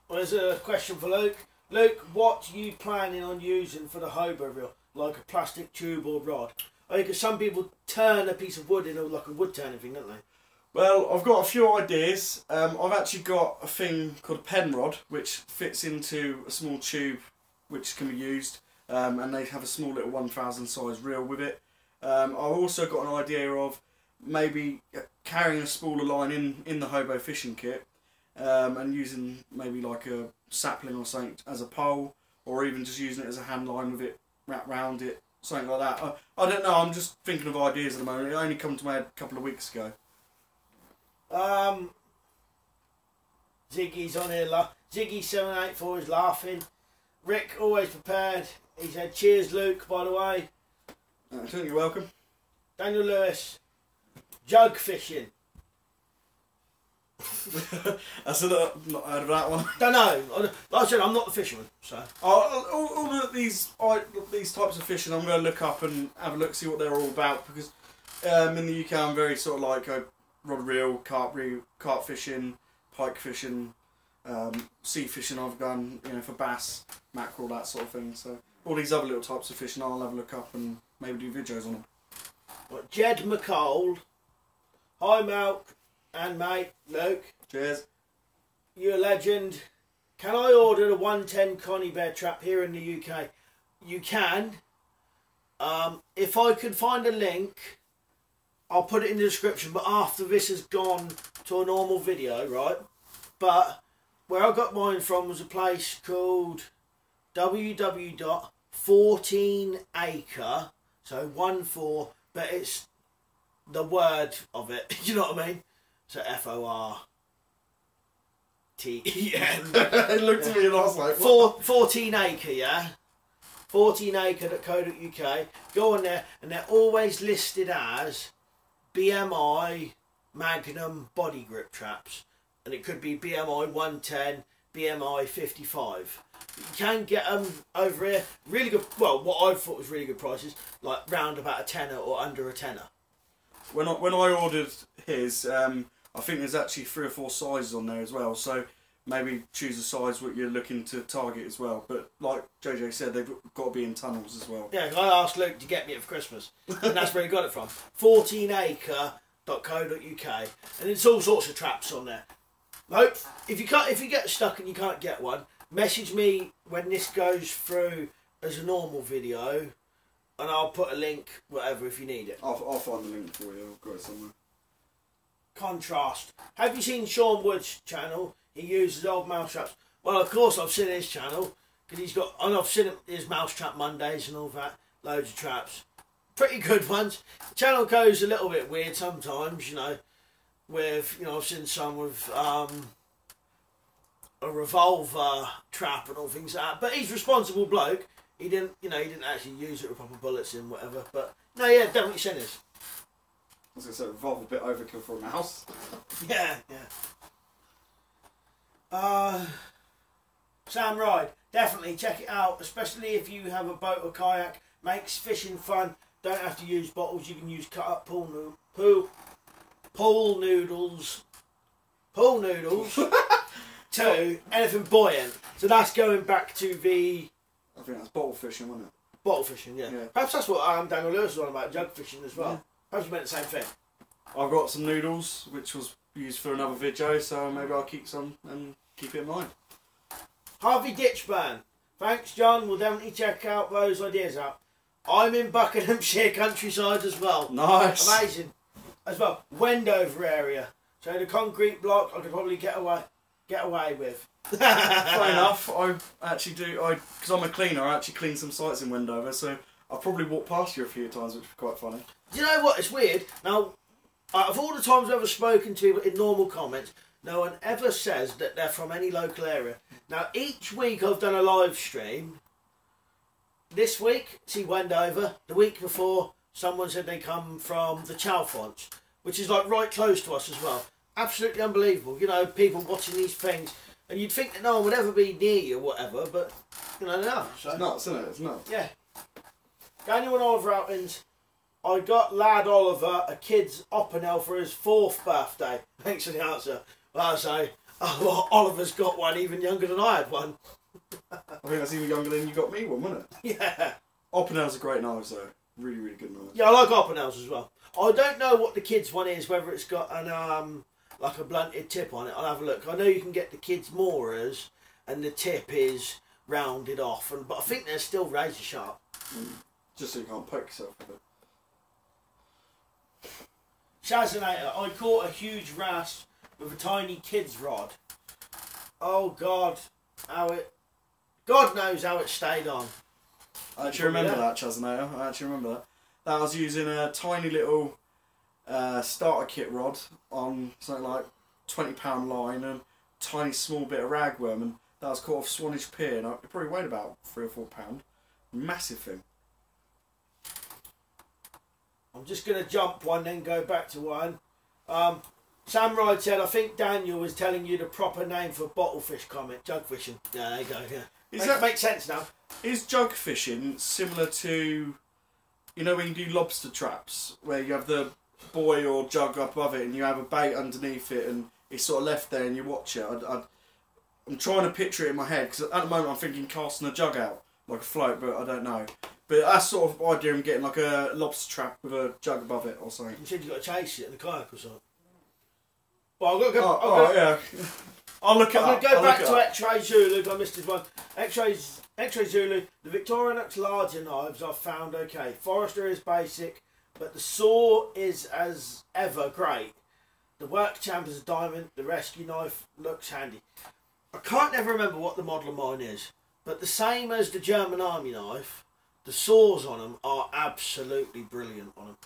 Well, there's a question for Luke. Luke, what are you planning on using for the Hobo reel? Like a plastic tube or rod? Because some people turn a piece of wood into like a wood turning thing, don't they? Well, I've got a few ideas. I've actually got a thing called a pen rod, which fits into a small tube which can be used, and they have a small little 1000 size reel with it. I've also got an idea of maybe carrying a spooler line in the Hobo fishing kit, and using maybe like a sapling or something as a pole, or even just using it as a hand line with it wrapped round it, something like that. I don't know, I'm just thinking of ideas at the moment. It only come to my head a couple of weeks ago. Ziggy's on here. Ziggy784 is laughing. Rick, always prepared. He said, cheers, Luke, by the way. I think you're welcome. Daniel Lewis, jug fishing. I said I've not heard of that one. Don't know. Like I said, I'm not the fisherman, so. All of these types of fishing, I'm going to look up and have a look, see what they're all about, because in the UK I'm very sort of like a rod reel, carp fishing, pike fishing, sea fishing I've done, you know, for bass, mackerel, that sort of thing. So all these other little types of fish, and I'll have a look up and maybe do videos on them. What, Jed McCall. Hi, Malk and mate Luke. Cheers. You're a legend. Can I order the 110 Connie Bear trap here in the UK? You can. If I could find a link, I'll put it in the description, but after this has gone to a normal video, right? But where I got mine from was a place called www.14acre, so 14, but it's the word of it, you know what I mean? So FORTEN. It looked at me and I was like, what? 14 acre, yeah? 14acre.co.uk. Go on there, and they're always listed as BMI Magnum body grip traps. And it could be BMI 110, BMI 55. You can get them over here. Really good, well, what I thought was really good prices, like round about a tenner or under a tenner. When I ordered his, I think there's actually 3 or 4 sizes on there as well. So maybe choose a size what you're looking to target as well. But like JJ said, they've got to be in tunnels as well. Yeah, I asked Luke to get me it for Christmas, and that's where he got it from. 14acre.co.uk, and it's all sorts of traps on there. Like, if you get stuck and you can't get one, message me when this goes through as a normal video, and I'll put a link, whatever, if you need it. I'll find the link for you. I've got it somewhere. Contrast. Have you seen Sean Wood's channel? He uses old mouse traps. Well, of course I've seen his channel, because he's got, and I've seen his mouse trap Mondays and all that, loads of traps. Pretty good ones. The channel goes a little bit weird sometimes, you know, with, you know, I've seen some with a revolver trap and all things like that. But he's a responsible bloke. He didn't actually use it with proper bullets in, whatever. But no, yeah, definitely seen this. I was going to say, revolver a bit overkill for a mouse. Yeah. Sam Ride, definitely check it out, especially if you have a boat or kayak. Makes fishing fun. Don't have to use bottles. You can use cut up pool noodles to anything buoyant. So that's going back to the... I think that's bottle fishing, wasn't it? Bottle fishing, yeah. Perhaps that's what Daniel Lewis was on about, jug fishing as well. Yeah. Perhaps you meant the same thing. I've got some noodles, which was used for another video, so maybe I'll keep some and keep it in mind. Harvey Ditchburn. Thanks, John. We'll definitely check out those ideas out. I'm in Buckinghamshire countryside as well. Nice. Amazing. As well, Wendover area. So the concrete block I could probably get away with. Fair enough. I actually do, because I'm a cleaner, I actually clean some sites in Wendover, so I've probably walked past you a few times, which is quite funny. Do you know what? It's weird. Now, out of all the times I've ever spoken to in normal comments, no one ever says that they're from any local area. Now, each week I've done a live stream. This week, see Wendover. The week before, someone said they come from the Chalfonts, which is like right close to us as well. Absolutely unbelievable. You know, people watching these things, and you'd think that no one would ever be near you or whatever, but, you know, no. So, it's nuts, isn't it? It's nuts. Yeah. Daniel and Oliver outings. I got lad Oliver a kid's Oppenel for his 4th birthday. Thanks for the answer. Well, I say, Oliver's got one even younger than I had one. I think that's even younger than you got me one, wasn't it? Yeah. Oppenel's a great knife, though. Really, really good knife. Yeah, I like Oppenels as well. I don't know what the kids' one is, whether it's got an like a blunted tip on it. I'll have a look. I know you can get the kids' Morers, and the tip is rounded off, but I think they're still razor sharp. Just so you can't poke yourself with it. Shazinator, I caught a huge wrasse with a tiny kid's rod. Oh God, God knows how it stayed on. I actually remember that, Chazanayo. I actually remember that. That was using a tiny little starter kit rod on something like £20 line and a tiny small bit of ragworm, and that was caught off Swanage Pier, and it probably weighed about £3 or £4. Massive thing. I'm just going to jump one, then go back to one. Sam Ride said, I think Daniel was telling you the proper name for bottlefish comment, jug fishing. Yeah, there you go, yeah. Makes sense now. Is jug fishing similar to, you know, when you do lobster traps, where you have the buoy or jug up above it and you have a bait underneath it and it's sort of left there and you watch it? I'm trying to picture it in my head, because at the moment I'm thinking casting a jug out, like a float, but I don't know. But that's sort of idea of getting like a lobster trap with a jug above it or something. You said you got to chase it in the kayak or something. Well, I've got to go. Yeah. I'll look it up. I'm going to go back to X-Ray Zulu. I missed this one. X-Ray Zulu. The Victorinox larger knives I've found okay. Forester is basic, but the saw is as ever great. The work champ is a diamond. The rescue knife looks handy. I can't never remember what the model of mine is, but the same as the German Army knife, the saws on them are absolutely brilliant on them.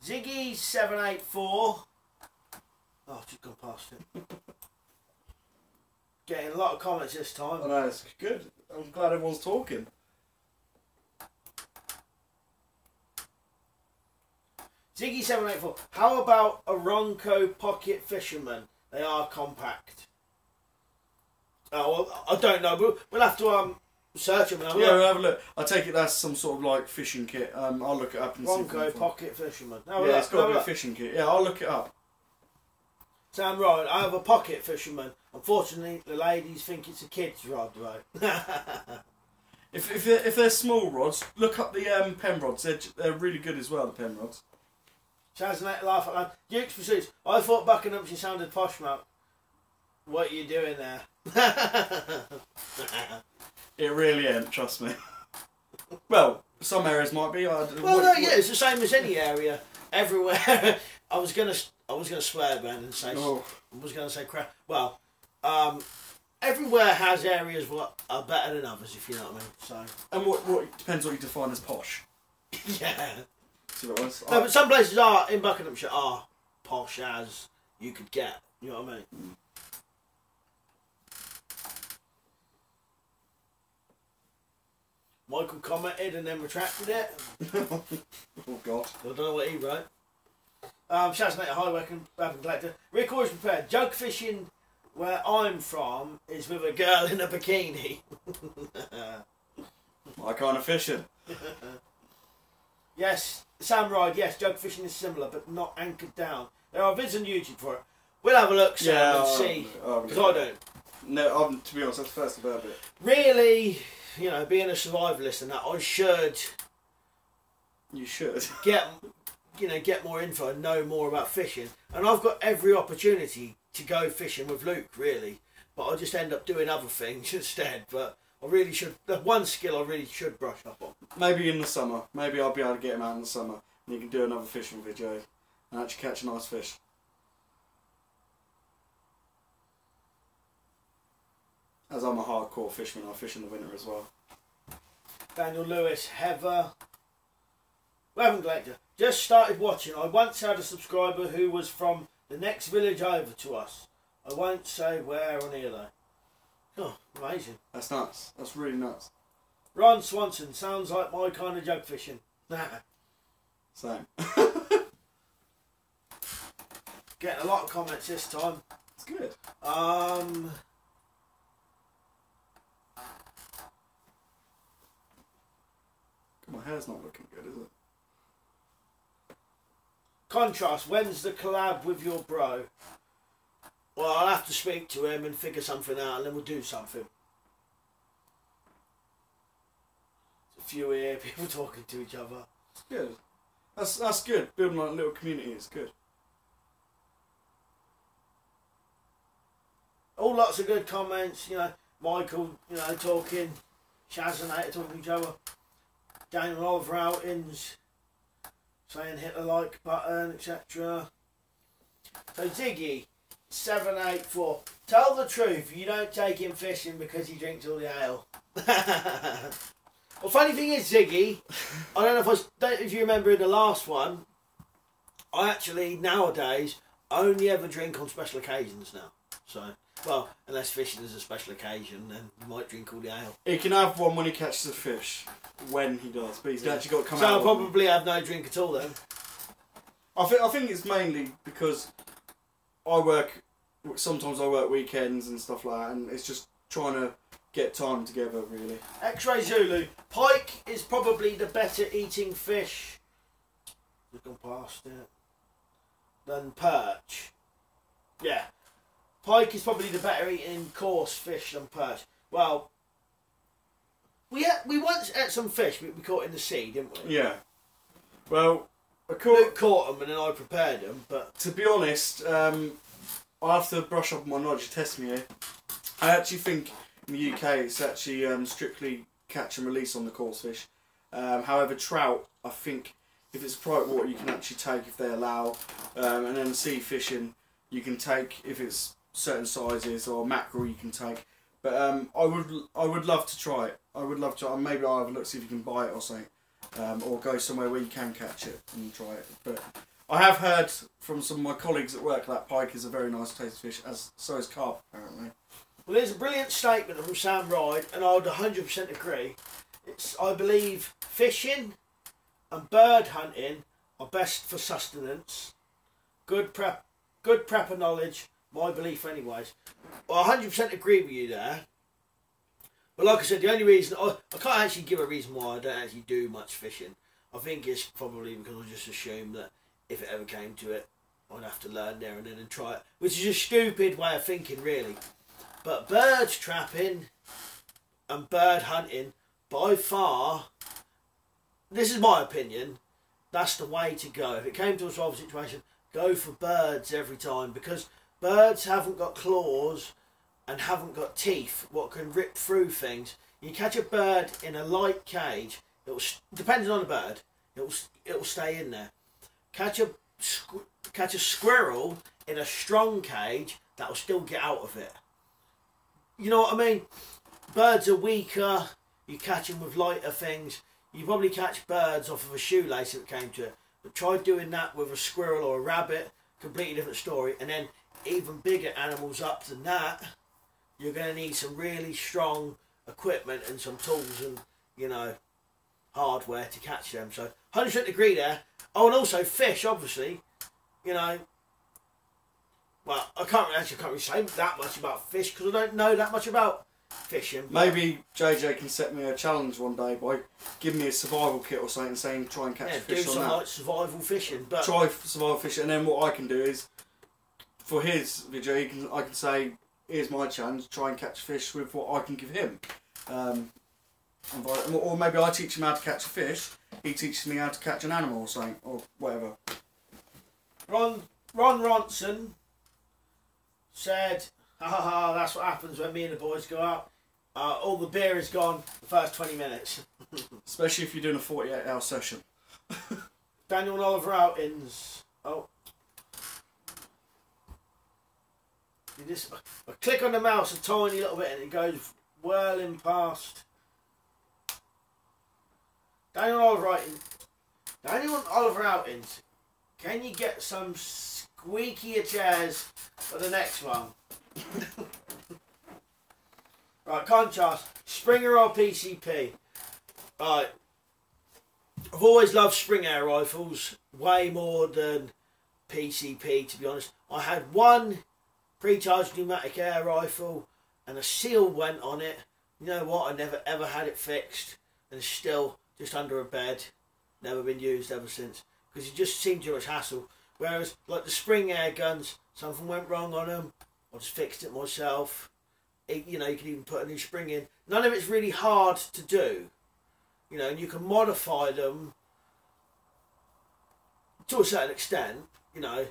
Ziggy784. Oh, I've just gone past it. Getting a lot of comments this time. I know, it's good. I'm glad everyone's talking. Ziggy784. How about a Ronco Pocket Fisherman? They are compact. Oh, well, I don't know, but we'll have to search them. Yeah, we'll have a look. I take it that's some sort of like fishing kit. I'll look it up and see. Ronco Pocket Fisherman. Yeah, it's got to be a fishing kit. Yeah, I'll look it up. Sam, right, I have a pocket fisherman. Unfortunately, the ladies think it's a kid's rod, though. If they're small rods, look up the pen rods. They're really good as well, the pen rods. Chaz and laugh at that. Duke's Pursuits. I thought Buckinghamshire sounded posh, Mark. What are you doing there? It really ain't, trust me. Well, some areas might be. Well, no, yeah, it's the same as any area. Everywhere. I was gonna swear then and say. Oh. I was gonna say crap. Well, everywhere has areas what are better than others, if you know what I mean. So. And what depends what you define as posh. Yeah. See what I was? No, but some places are in Buckinghamshire are posh as you could get. You know what I mean? Mm. Michael commented and then retracted it. Oh God! I don't know what he wrote. Shouts out to High Weapon Collector. Rick always prepared. Jug fishing where I'm from is with a girl in a bikini. My kind of fishing. Yes, Sam Ride. Yes, jug fishing is similar, but not anchored down. There are vids on YouTube for it. We'll have a look, Sam, and see. Because I don't. No, to be honest, that's the first I've heard of it. Really, you know, being a survivalist and that, I should. You should get more info and know more about fishing. And I've got every opportunity to go fishing with Luke, really. But I just end up doing other things instead. But I really should. The one skill I really should brush up on. Maybe in the summer. Maybe I'll be able to get him out in the summer and you can do another fishing video and actually catch a nice fish. As I'm a hardcore fisherman, I fish in the winter as well. Daniel Lewis, Heather. Weapon Collector. Just started watching. I once had a subscriber who was from the next village over to us. I won't say where or near though. Oh, amazing. That's nuts. That's really nuts. Ron Swanson. Sounds like my kind of jug fishing. Same. Getting a lot of comments this time. It's good. My hair's not looking good, is it? Contrast, when's the collab with your bro? Well, I'll have to speak to him and figure something out and then we'll do something. There's a few here, people talking to each other. It's good. That's good. Building like a little community is good. All lots of good comments, you know, Michael, you know, talking, Shaz and Nate talking to each other. Daniel Oliver outings, saying hit the like button, etc. So Ziggy784, tell the truth, you don't take him fishing because he drinks all the ale. Well, funny thing is, Ziggy, I don't know if you remember in the last one, I actually nowadays only ever drink on special occasions now. So, well, unless fishing is a special occasion, then you might drink all the ale. He can have one when he catches a fish, when he does, but he's actually got to come out. So I'll probably have no drink at all then. I think it's mainly because sometimes I work weekends and stuff like that, and it's just trying to get time together, really. X-Ray Zulu, pike is probably the better eating fish, we've gone past it, than perch. Yeah. pike is probably the better eating coarse fish than perch. Well, we once ate some fish we caught in the sea, didn't we? Yeah. Well, Luke caught them and then I prepared them, but... To be honest, I have to brush up my knowledge, test me here. I actually think in the UK it's actually strictly catch and release on the coarse fish. However, trout, I think if it's private water you can actually take if they allow. And then sea fishing you can take if it's certain sizes, or mackerel you can take. But I would love to try it. I would love to. Maybe I'll have a look, see if you can buy it or something. Or go somewhere where you can catch it and try it. But I have heard from some of my colleagues at work that pike is a very nice tasty fish, as so is carp apparently. Well, there's a brilliant statement from Sam Ride, and I would 100% agree. I believe fishing and bird hunting are best for sustenance. Good prepper knowledge, my belief anyways. Well, I 100% agree with you there. But like I said, the only reason I can't actually give a reason why I don't actually do much fishing. I think it's probably because I just assume that if it ever came to it, I'd have to learn there and then and try it, which is a stupid way of thinking, really. But bird trapping and bird hunting, by far, this is my opinion, that's the way to go. If it came to a survival situation, go for birds every time, because birds haven't got claws and haven't got teeth what can rip through things. You catch a bird in a light cage, depending on the bird, it'll stay in there. Catch a squirrel in a strong cage, that'll still get out of it. You know what I mean? Birds are weaker, you catch them with lighter things. You probably catch birds off of a shoelace if it came to it, but try doing that with a squirrel or a rabbit, completely different story. And then even bigger animals up than that, you're going to need some really strong equipment and some tools and, you know, hardware to catch them. So 100% agree there. Oh, and also fish, obviously. You know, well, I can't really say that much about fish because I don't know that much about fishing. Maybe JJ can set me a challenge one day by giving me a survival kit or something, saying try and catch fish do on some that. like survival fishing. But try survival fishing, and then what I can do is, for his video, I can say, here's my challenge, try and catch fish with what I can give him. Or maybe I teach him how to catch a fish, he teaches me how to catch an animal or something, or whatever. Ron Ronson said, ha ha ha, that's what happens when me and the boys go out. All the beer is gone the first 20 minutes. Especially if you're doing a 48-hour session. Daniel and Oliver outings. Oh. You just I click on the mouse a tiny little bit and it goes whirling past. Daniel and Oliver outings. Can you get some squeakier chairs for the next one? Right, contrast. Springer or PCP? Right. I've always loved spring air rifles way more than PCP, to be honest. I had one pre-charged pneumatic air rifle and a seal went on it. You know what? I never ever had it fixed and it's still just under a bed. Never been used ever since because it just seemed too much hassle. Whereas like the spring air guns, something went wrong on them, I just fixed it myself. You know, you can even put a new spring in. None of it's really hard to do. You know, and you can modify them to a certain extent. You know,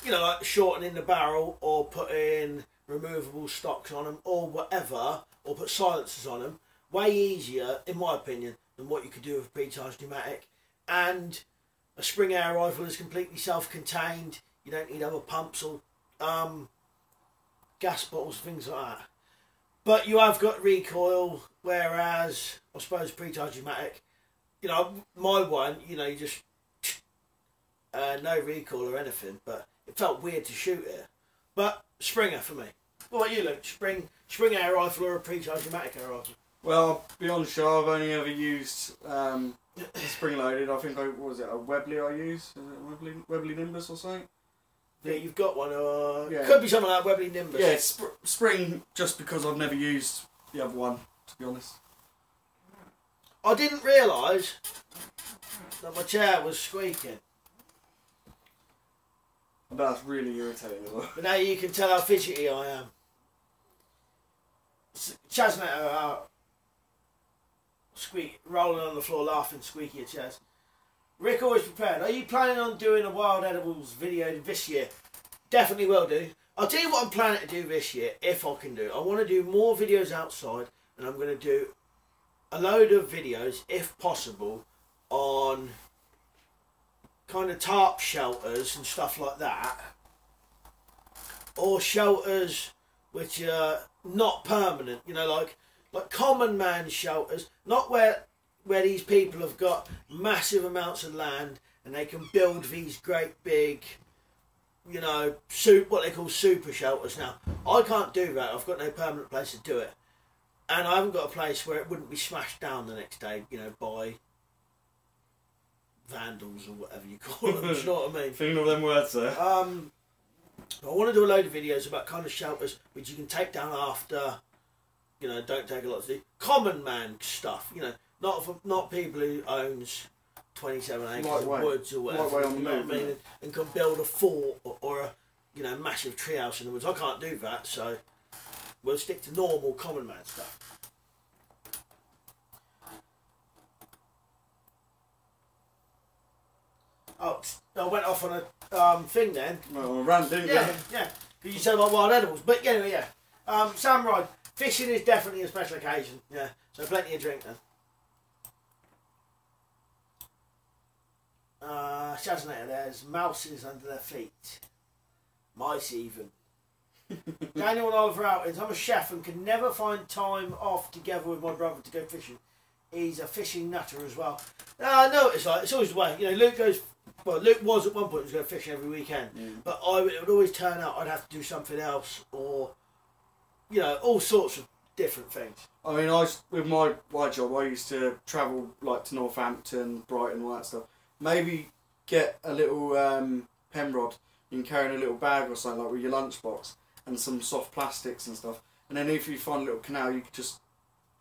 like shortening the barrel or putting removable stocks on them or whatever, or put silencers on them. Way easier, in my opinion, than what you could do with a pre-charged pneumatic. And a spring air rifle is completely self-contained. You don't need other pumps or gas bottles, things like that. But you have got recoil, whereas I suppose pre-charged pneumatic, you know, my one, you know, you just no recoil or anything, but it felt weird to shoot it. But Springer for me. What about you, Luke? Spring air rifle or a pre-charged pneumatic air rifle? Well, I'll be honest, I've only ever used spring loaded. I think what was it, a Webley I used? Is it Webley Nimbus or something? Yeah, you've got one. Yeah. Could be something like Webley Nimbus. Yeah, it's spring just because I've never used the other one, to be honest. I didn't realise that my chair was squeaking. I bet that's really irritating as well. But now you can tell how fidgety I am. Chasnator rolling on the floor laughing, squeaky at Chaz. Rick always prepared. Are you planning on doing a wild edibles video this year? Definitely will do. I'll tell you what I'm planning to do this year, if I can do. I want to do more videos outside, and I'm going to do a load of videos, if possible, on kind of tarp shelters and stuff like that. Or shelters which are not permanent, you know, like common man shelters, not where these people have got massive amounts of land and they can build these great big, you know, what they call super shelters. Now, I can't do that. I've got no permanent place to do it. And I haven't got a place where it wouldn't be smashed down the next day, you know, by vandals or whatever you call them. Do you know what I mean? Thinking of them words there. I want to do a load of videos about kind of shelters which you can take down after, you know, don't take a lot to do. Common man stuff, you know, not people who owns 27 acres of woods or whatever, on the you know move, what I mean, and can build a fort or a, you know, massive treehouse in the woods. I can't do that, so we'll stick to normal common man stuff. Oh, I went off on a thing then. Well, a rant, didn't you? Yeah. Because you said about wild edibles, but yeah. Samurai, fishing is definitely a special occasion. Yeah, so plenty of drink then. Shaznator, there's mouses under their feet. Mice even. Daniel and Oliver Outings. I'm a chef and can never find time off together with my brother to go fishing. He's a fishing nutter as well. I know it's always the way. You know, Luke was at one point, he was going fishing every weekend. But it would always turn out I'd have to do something else, or, you know, all sorts of different things. I mean, with my job, I used to travel like to Northampton, Brighton, all that stuff. Maybe get a little pen rod. You can carry in a little bag or something, like with your lunchbox, and some soft plastics and stuff. And then if you find a little canal, you could just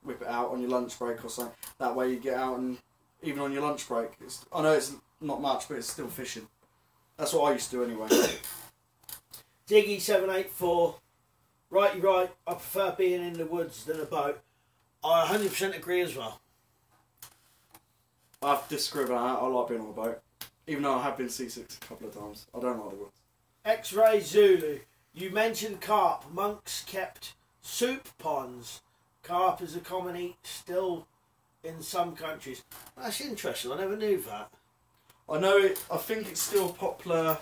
whip it out on your lunch break or something. That way you get out, and even on your lunch break, I know it's not much, but it's still fishing. That's what I used to do anyway. Diggy784, right, you're right. I prefer being in the woods than a boat. I 100% agree as well. I have to disagree with that. I like being on a boat. Even though I have been seasick a couple of times. I don't like the woods. X-Ray Zulu, you mentioned carp. Monks kept soup ponds. Carp is a common eat still in some countries. That's interesting. I never knew that. I know it. I think it's still popular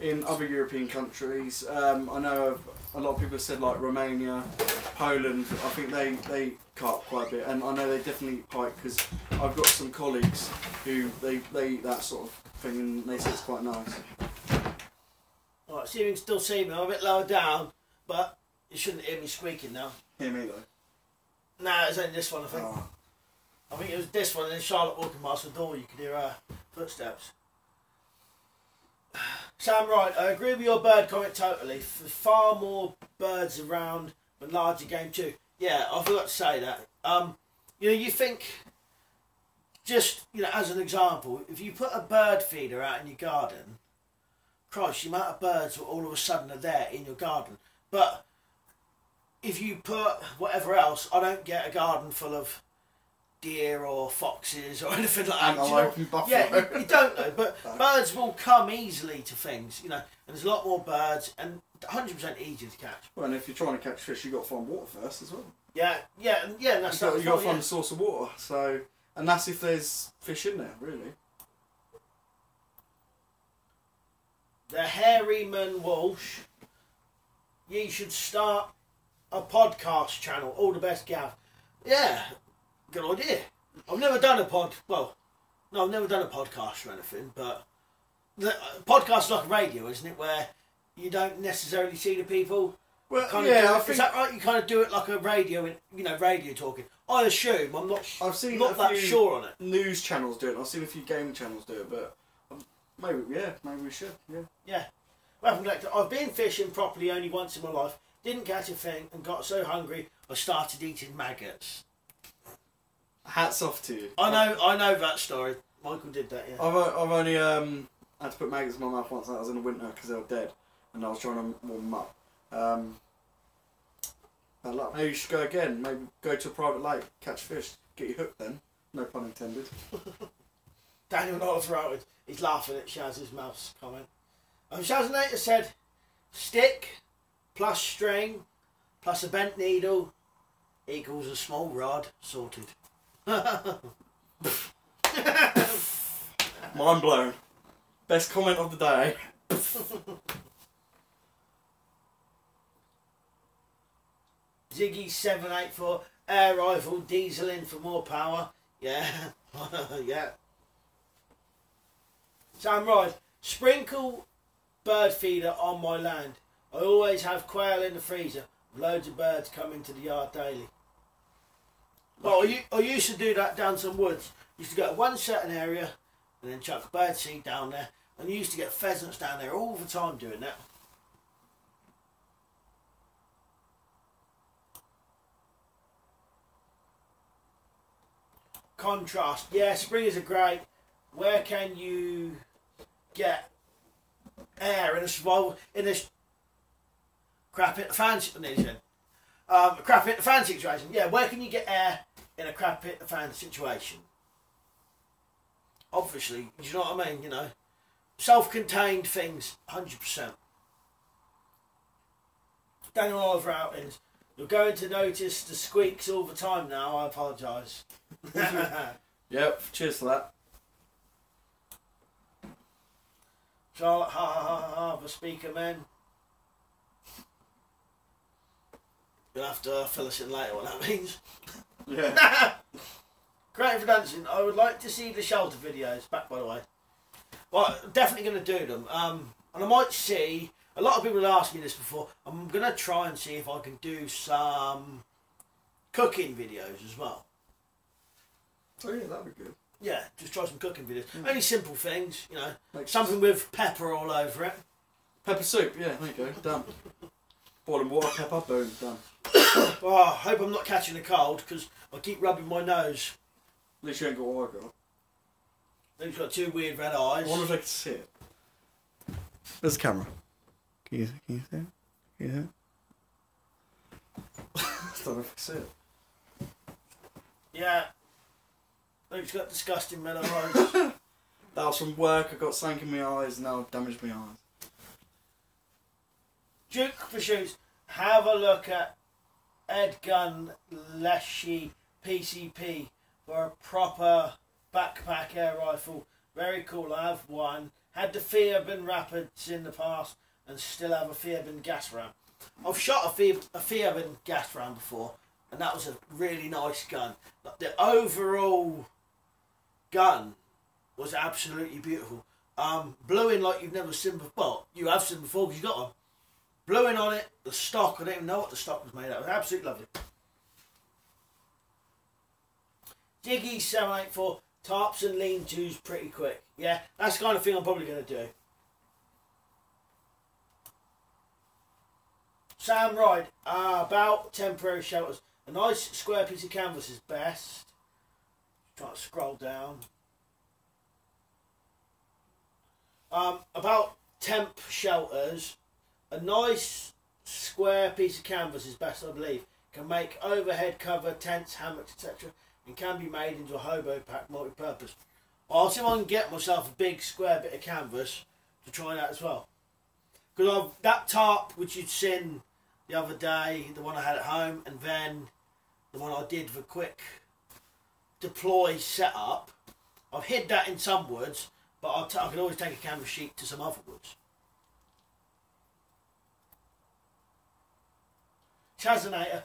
in other European countries. I know a lot of people have said like Romania, Poland. I think they carp quite a bit, and I know they definitely eat pike because I've got some colleagues who they eat that sort of thing, and they say it's quite nice. Alright, so you can still see me. I'm a bit lower down, but you shouldn't hear me squeaking now. Hear me though. Nah, it's only this one, I think. Oh. I think it was this one, and then Charlotte walking past the door, you could hear her footsteps. Sam Wright, I agree with your bird comment totally. There's far more birds around than larger game too. Yeah, I forgot to say that. You know, you think, just, you know, as an example, if you put a bird feeder out in your garden, Christ, the amount of birds all of a sudden are there in your garden. But if you put whatever else, I don't get a garden full of deer or foxes or anything like that. Yeah, you don't know, but birds will come easily to things, you know, and there's a lot more birds and 100% easier to catch. Well, and if you're trying to catch fish, you've got to find water first as well. Yeah, and that's you've got to find a source of water, so, and that's if there's fish in there, really. The Harryman Walsh, you should start a podcast channel. All the best, Gav. Yeah, good idea. I've never done a I've never done a podcast or anything, but the podcast is like a radio, isn't it? Where you don't necessarily see the people. Well, is that right? You kind of do it like a radio, radio talking. I assume. I'm not. I've seen not that sure on it. News channels do it. I've seen a few gaming channels do it, but maybe we should. Yeah. Well, I've been fishing properly only once in my life. Didn't catch a thing and got so hungry I started eating maggots. Hats off to you. I know that story. Michael did that. Yeah. I've only I had to put maggots in my mouth once. That was in the winter because they were dead, and I was trying to warm them up. Bad luck. Maybe you should go again. Maybe go to a private lake, catch fish, get you hooked. Then, no pun intended. Daniel Knowles wrote, he's laughing at Shaz's mouse comment. Shazanator said, stick plus string plus a bent needle equals a small rod. Sorted. Mind blown. Best comment of the day. Ziggy784, air rifle, diesel in for more power. Yeah. Yeah. Sam Ride, sprinkle bird feeder on my land. I always have quail in the freezer. Loads of birds come into the yard daily. Well, I used to do that down some woods. Used to go to one certain area and then chuck bird seed down there. And you used to get pheasants down there all the time doing that. Contrast. Yeah, springers are great. Where can you get air in a survival in this crap hit the fan situation? Crap hit the fan situation. Yeah, where can you get air in a crap hit the fan situation? Obviously, you know what I mean. You know, self-contained things, 100%. Daniel Oliver outings. You're going to notice the squeaks all the time now. I apologise. Yep. Cheers for that. Charlotte, ha ha ha ha, the speaker man. You'll have to fill us in later what that means. Yeah. Great for dancing. I would like to see the shelter videos back, by the way. Well, definitely going to do them. And I might see. A lot of people have asked me this before. I'm going to try and see if I can do some cooking videos as well. Oh yeah, that'd be good. Yeah, just try some cooking videos. Only simple things, you know. Like something with pepper all over it. Pepper soup, yeah, there you go, done. Boiling water, pepper, boom, done. Oh, I hope I'm not catching a cold because I keep rubbing my nose. At least you ain't got what I got. He's got two weird red eyes. I wonder if I can see it. There's the camera. Can you see it? Can you see it? I don't know if I can see it. Yeah. Luke's got disgusting red eyes. That was from work, I got something in my eyes, now I've damaged my eyes. Duke Pursuits, have a look at Ed Gun Leshy PCP for a proper backpack air rifle. Very cool, I have one. Had the Fearbin Rapids in the past and still have a Fearbin gas round. I've shot a Fearbin gas round before and that was a really nice gun. The overall gun was absolutely beautiful. Blew in like you've never seen before. Well, you have seen before because you got one. Blew in on it, the stock, I don't even know what the stock was made out of. It was absolutely lovely. Jiggy784, tarps and lean-tos pretty quick. Yeah, that's the kind of thing I'm probably going to do. Sam Ride, about temporary shelters. A nice square piece of canvas is best. Try to scroll down. About temp shelters, a nice square piece of canvas is best, I believe. Can make overhead cover, tents, hammocks, etc. and can be made into a hobo pack multi-purpose. I'll see if I can get myself a big square bit of canvas to try that as well. Because that tarp which you'd seen the other day, the one I had at home, and then the one I did for quick deploy setup, I've hid that in some woods, but I can always take a canvas sheet to some other woods. Chazanator,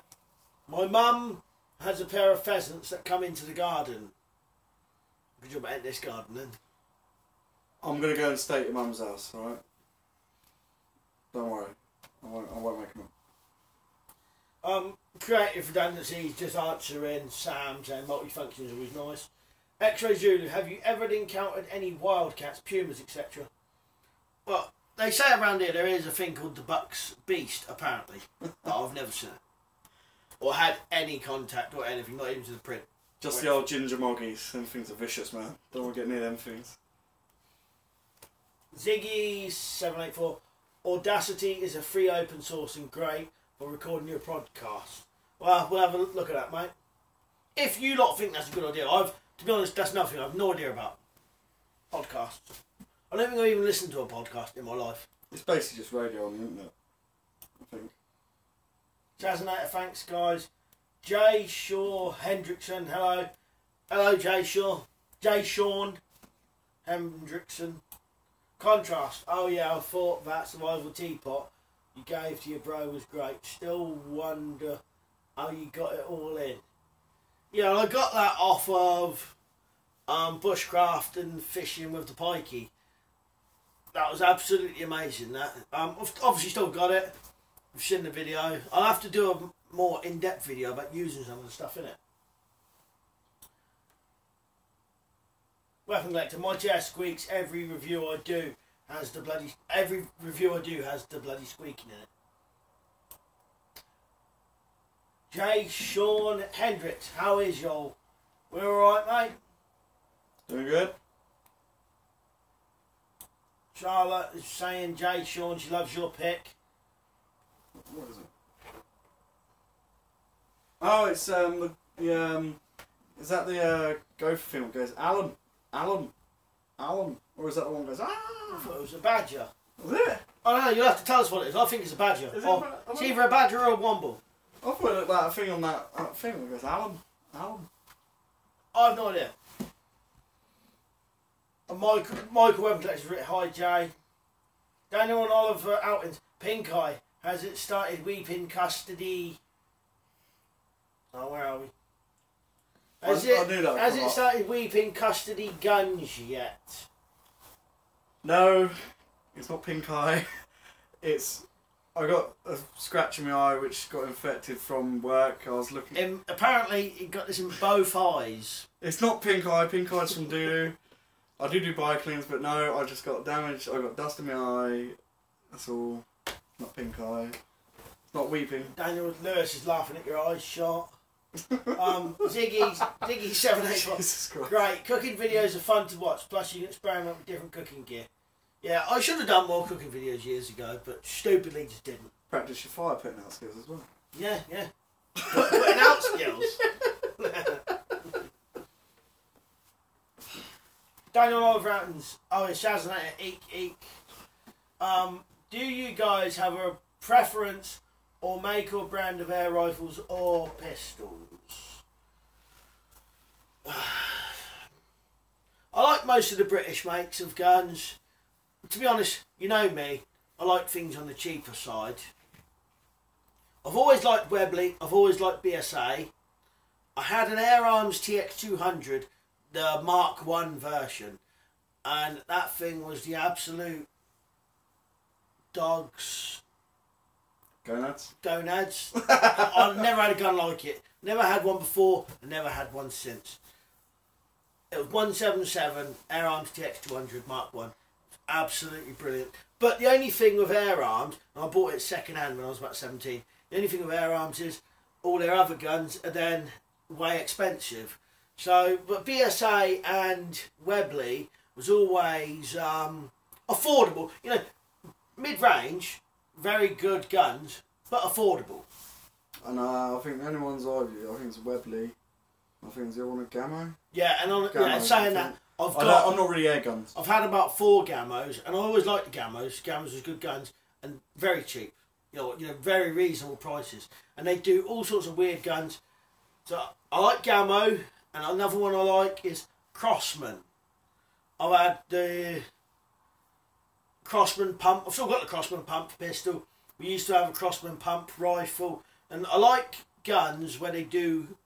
my mum has a pair of pheasants that come into the garden. Good job at this garden then. I'm going to go and stay at your mum's house, alright? Don't worry. I won't make them up. Creative redundancy, just answering Sam saying multifunction is always nice. X-Ray Zulu, have you ever encountered any wildcats, pumas, etc.? Well, they say around here there is a thing called the Buck's Beast, apparently, but I've never seen it. Or had any contact or anything, not even to the print. Just the old ginger moggies. Them things are vicious, man. Don't want to get near them things. Ziggy784. Audacity is a free open source and great for recording your podcast. Well, we'll have a look at that, mate. If you lot think that's a good idea, to be honest, that's nothing. I've no idea about podcasts. I don't think I've even listened to a podcast in my life. It's basically just radio on the internet, I think. Chazanator, thanks guys. Jay Shaw Hendrickson, hello. Hello Jay Shaw. Jay Sean Hendrickson. Contrast, oh yeah, I thought that survival teapot you gave to your bro was great. Still wonder how you got it all in. Yeah, I got that off of bushcraft and fishing with the pikey. That was absolutely amazing. That I've obviously still got it. I've seen the video. I'll have to do a more in-depth video about using some of the stuff in it. Weapon collector. My chair squeaks. Every review I do has the bloody squeaking in it. Jay Sean Hendricks, how is y'all? We're alright, mate. Doing good. Charlotte is saying, Jay Sean, she loves your pick. What is it? Oh, it's is that the gopher film? It goes Alan, or is that the one that goes I thought it was a badger. Was it? I don't know. You'll have to tell us what it is. I think it's a badger. It's either a badger or a womble. I thought it looked like a thing on that thing that goes Alan. I have no idea. And Michael Weapon Collector's written, hi Jay. Daniel and Oliver Outings. Pink Eye. Has it started weeping custody? Oh, where are we? Has it started weeping custody guns yet? No, it's not pink eye. I got a scratch in my eye which got infected from work. I was looking. Apparently, he got this in both eyes. It's not pink eye. Pink eye's from doo-doo. I do bike cleans, but no, I just got damaged. I got dust in my eye. That's all. Not pink eye. It's not weeping. Daniel Lewis is laughing at your eyes shot. Ziggy784. Great. Cooking videos are fun to watch, plus you can experiment with different cooking gear. Yeah, I should have done more cooking videos years ago, but stupidly just didn't. Practice your fire putting out skills as well. Yeah. Putting out skills. Daniel Oliver Outons. Oh, it's Shazanator. Eek. Do you guys have a preference or make or brand of air rifles or pistols? I like most of the British makes of guns. To be honest, you know me, I like things on the cheaper side. I've always liked Webley, I've always liked BSA. I had an Air Arms TX200, the Mark 1 version, and that thing was the absolute dogs. Gonads? I've never had a gun like it. Never had one before, and never had one since. It was 177 Air Arms TX200 Mark 1. Absolutely brilliant. But the only thing with Air Arms, and I bought it second hand when I was about 17, the only thing with Air Arms is all their other guns are then way expensive. So, but BSA and Webley was always affordable. You know, mid-range, very good guns, but affordable. And I think the only ones I think it's Webley. I think it's the one with Gammo. Yeah, and saying that, I'm not really air guns. I've had about 4 Gammos, and I always liked the Gammos. Gammos was good guns and very cheap. You know, very reasonable prices. And they do all sorts of weird guns. So I like Gammo, and another one I like is Crossman. I've had the Crossman pump. I've still got the Crossman pump pistol. We used to have a Crossman pump rifle, and I like guns where they do,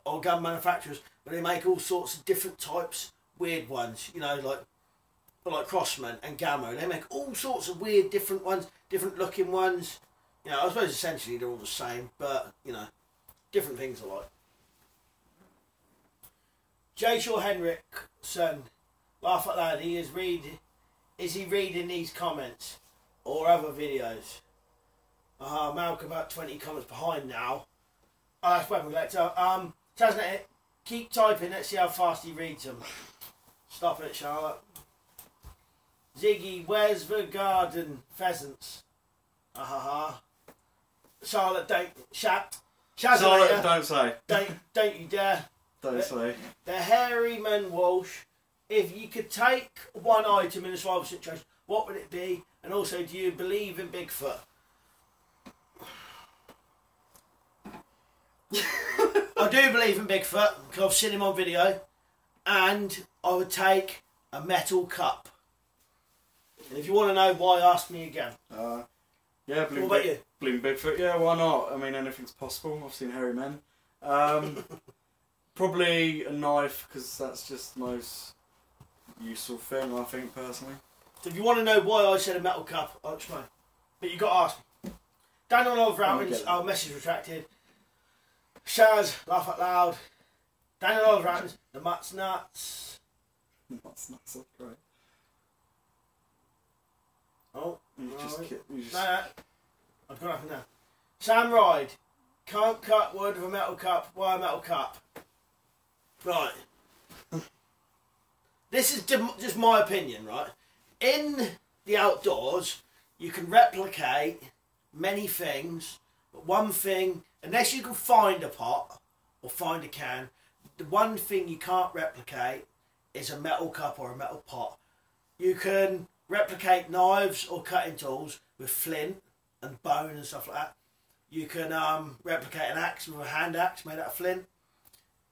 or gun manufacturers, where they make all sorts of different types, weird ones. You know, like Crossman and Gammo. They make all sorts of weird, different ones, different looking ones. You know, I suppose essentially they're all the same, but you know, different things I like. J. Shaw Henriksen, laugh at that. Is he reading these comments or other videos? Malcolm about 20 comments behind now. That's Weapon Collector. Tasnet, keep typing. Let's see how fast he reads them. Stop it, Charlotte. Ziggy, where's the garden pheasants? Ah ha ha. Charlotte, Charlotte, don't say. Don't you dare. Don't say. The hairy man Walsh. If you could take one item in a survival situation, what would it be? And also, do you believe in Bigfoot? I do believe in Bigfoot because I've seen him on video, and I would take a metal cup. And if you want to know why, ask me again. Yeah, what about you? Bling Bigfoot. Yeah, why not? I mean, anything's possible. I've seen hairy men. Probably a knife because that's just the most useful thing, I think, personally. So if you want to know why I said a metal cup, I'll explain. But you've got to ask me. Daniel and Oliver Outlands, our message retracted. Shaz, laugh out loud. Daniel and Oliver Outlands, the Mutt's nuts. That's nuts, that's great. Oh, You just... No, I've gone up and down. Sam Ride, can't cut wood with a metal cup. Why a metal cup? Right. This is just my opinion, right? In the outdoors, you can replicate many things, but one thing, unless you can find a pot or find a can, the one thing you can't replicate is a metal cup or a metal pot. You can replicate knives or cutting tools with flint and bone and stuff like that. You can replicate an axe with a hand axe made out of flint.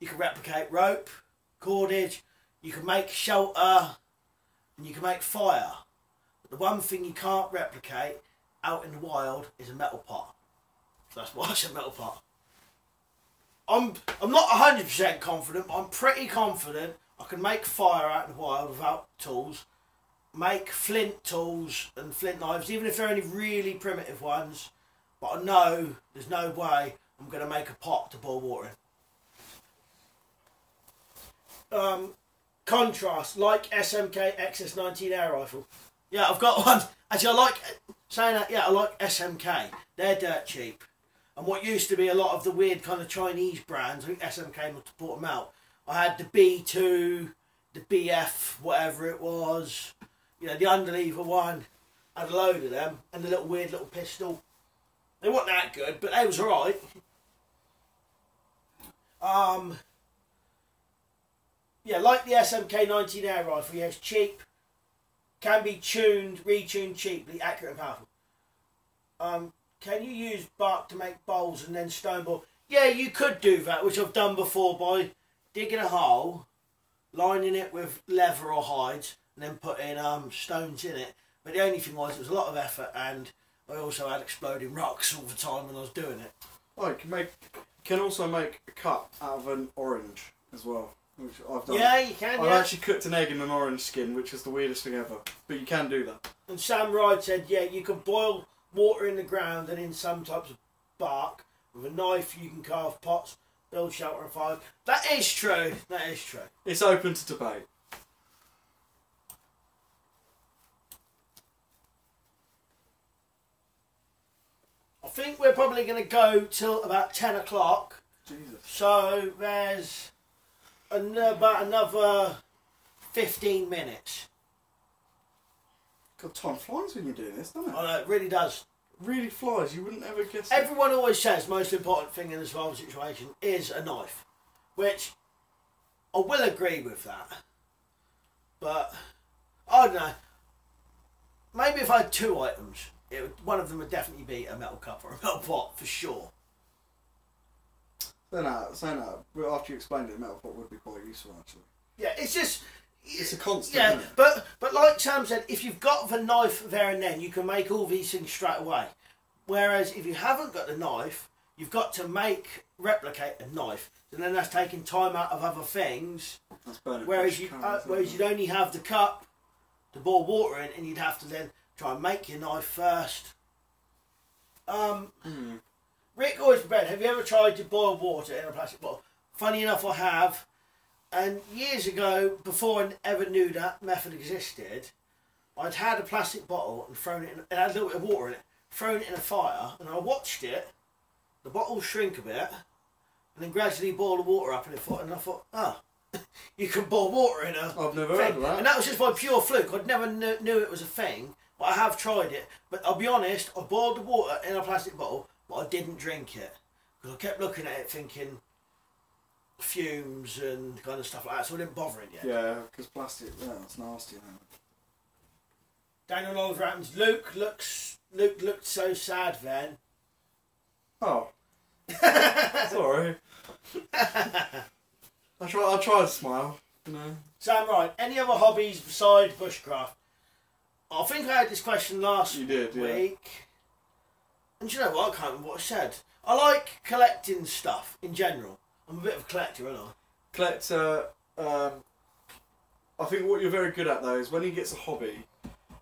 You can replicate rope, cordage. You can make shelter, and you can make fire. But the one thing you can't replicate out in the wild is a metal pot. So that's why I said metal pot. I'm not 100% confident, but I'm pretty confident I can make fire out in the wild without tools. Make flint tools and flint knives, even if they're only really primitive ones. But I know there's no way I'm going to make a pot to boil water in. Contrast, like SMK XS19 air rifle. Yeah, I've got one. Actually, I like saying that. Yeah, I like SMK. They're dirt cheap. And what used to be a lot of the weird kind of Chinese brands, I think SMK must have bought them out. I had the B2, the BF, whatever it was. You know, the underlever one. I had a load of them, and the little weird little pistol. They weren't that good, but they was alright. Yeah, like the SMK 19 air rifle, yeah, it's cheap, can be tuned, retuned cheaply, accurate and powerful. Can you use bark to make bowls and then stone bowl? Yeah, you could do that, which I've done before by digging a hole, lining it with leather or hides, and then putting stones in it. But the only thing was, it was a lot of effort, and I also had exploding rocks all the time when I was doing it. Oh, you can also make a cup out of an orange as well. Which I've done. Yeah, you can. I've yeah. actually cooked an egg in an orange skin, which is the weirdest thing ever. But you can do that. And Sam Ride said, yeah, you can boil water in the ground and in some types of bark. With a knife, you can carve pots, build shelter and fire. That is true. That is true. It's open to debate. I think we're probably going to go till about 10 o'clock. Jesus. So there's about another 15 minutes. God, time flies when you're doing this, doesn't it? I know, it really does. Really flies. You wouldn't ever guess it. Everyone always says most important thing in a survival situation is a knife, which I will agree with that. But I don't know. Maybe if I had two items, one of them would definitely be a metal cup or a metal pot for sure. Saying that, after you explained it, a metal pot would be quite useful actually. Yeah, it's just... It's a constant, yeah, isn't it? but like Sam said, if you've got the knife there and then, you can make all these things straight away. Whereas if you haven't got the knife, you've got to replicate a knife, and then that's taking time out of other things. That's burning. Whereas you'd only have the cup to boil water in, and you'd have to then try and make your knife first. Rick always prepared. Have you ever tried to boil water in a plastic bottle? Funny enough, I have. And years ago, before I ever knew that method existed, I'd had a plastic bottle and thrown it in, it had a little bit of water in it, thrown it in a fire, and I watched it, the bottle shrink a bit, and then gradually boil the water up, and I thought, you can boil water in a I've never thing. heard of that. And that was just by pure fluke. I'd never knew it was a thing, but I have tried it. But I'll be honest, I boiled the water in a plastic bottle, but I didn't drink it. Because I kept looking at it thinking fumes and kind of stuff like that, so I didn't bother it yet. Yeah, because plastic, yeah, it's nasty. Daniel Oliver happens. Luke looked so sad then. Oh. Sorry. I try to smile, you know. Sam Ryan, any other hobbies besides bushcraft? I think I had this question last You did, yeah. week. And do you know what? I can't remember what I said. I like collecting stuff in general. I'm a bit of a collector, aren't I? Collector, I think what you're very good at though is when he gets a hobby,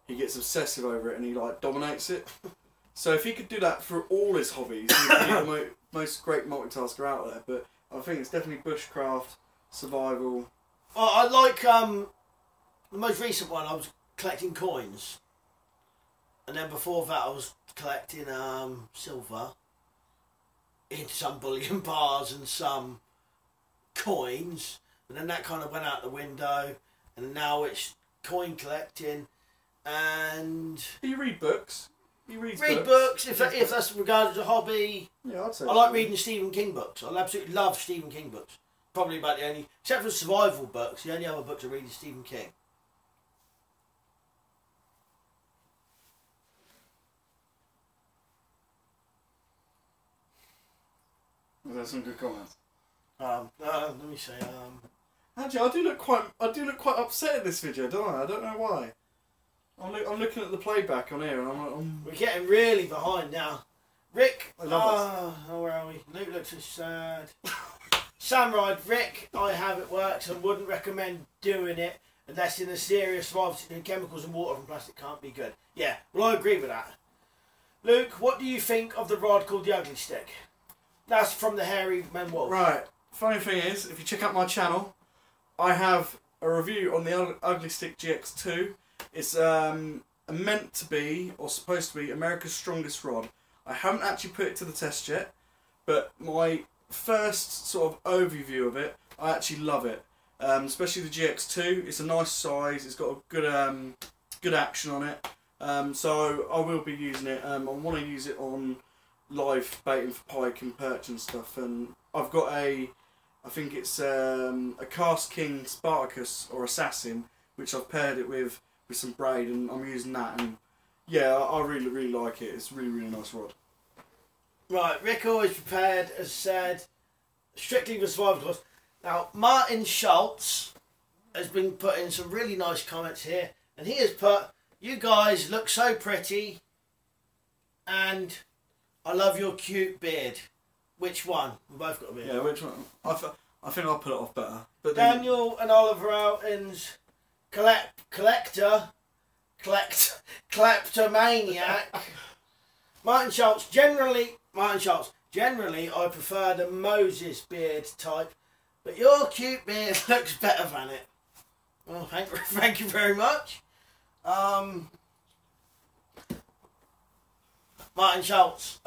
he gets obsessive over it and he like dominates it. So if he could do that for all his hobbies, he'd be the most great multitasker out there. But I think it's definitely bushcraft, survival. Well, I like the most recent one. I was collecting coins, and then before that, I was collecting silver in some bullion bars and some coins. And then that kind of went out the window, and now it's coin collecting. And Do you read books? You read books if that's regarded as a hobby. Yeah, I'd say. I like reading Stephen King books. I absolutely love Stephen King books. Probably about the only, except for survival books, the only other books I read is Stephen King. There's some good comments. Let me see. Actually, I do look quite upset in this video, don't I? I don't know why. I'm looking at the playback on here, and I'm We're getting really behind now. Rick, I love where are we? Luke looks so sad. Sam Ride, Rick, I have it works and wouldn't recommend doing it unless in a serious survival situation. Chemicals and water from plastic can't be good. Yeah, well I agree with that. Luke, what do you think of the rod called the Ugly Stick? That's from the Hairy Men Wolf. Right. Funny thing is, if you check out my channel, I have a review on the Ugly Stick GX2. It's meant to be, or supposed to be, America's strongest rod. I haven't actually put it to the test yet, but my first sort of overview of it, I actually love it. Especially the GX2. It's a nice size. It's got a good action on it. So I will be using it. I want to use it on live baiting for pike and perch and stuff. And I've got I think it's a Cast King Spartacus or Assassin, which I've paired it with some braid, and I'm using that. And yeah, I really like it. It's a really nice rod. Right, Rick always prepared, as said, strictly for survival course. Now, Martin Schultz has been putting some really nice comments here, and he has put, "You guys look so pretty, and I love your cute beard." Which one? We both got a beard. Yeah, which one? I think I'll put it off better. But Daniel and Oliver Outins, kleptomaniac. Martin Schultz, generally, I prefer the Moses beard type, but your cute beard looks better than it. Well, thank you very much. Martin Schultz,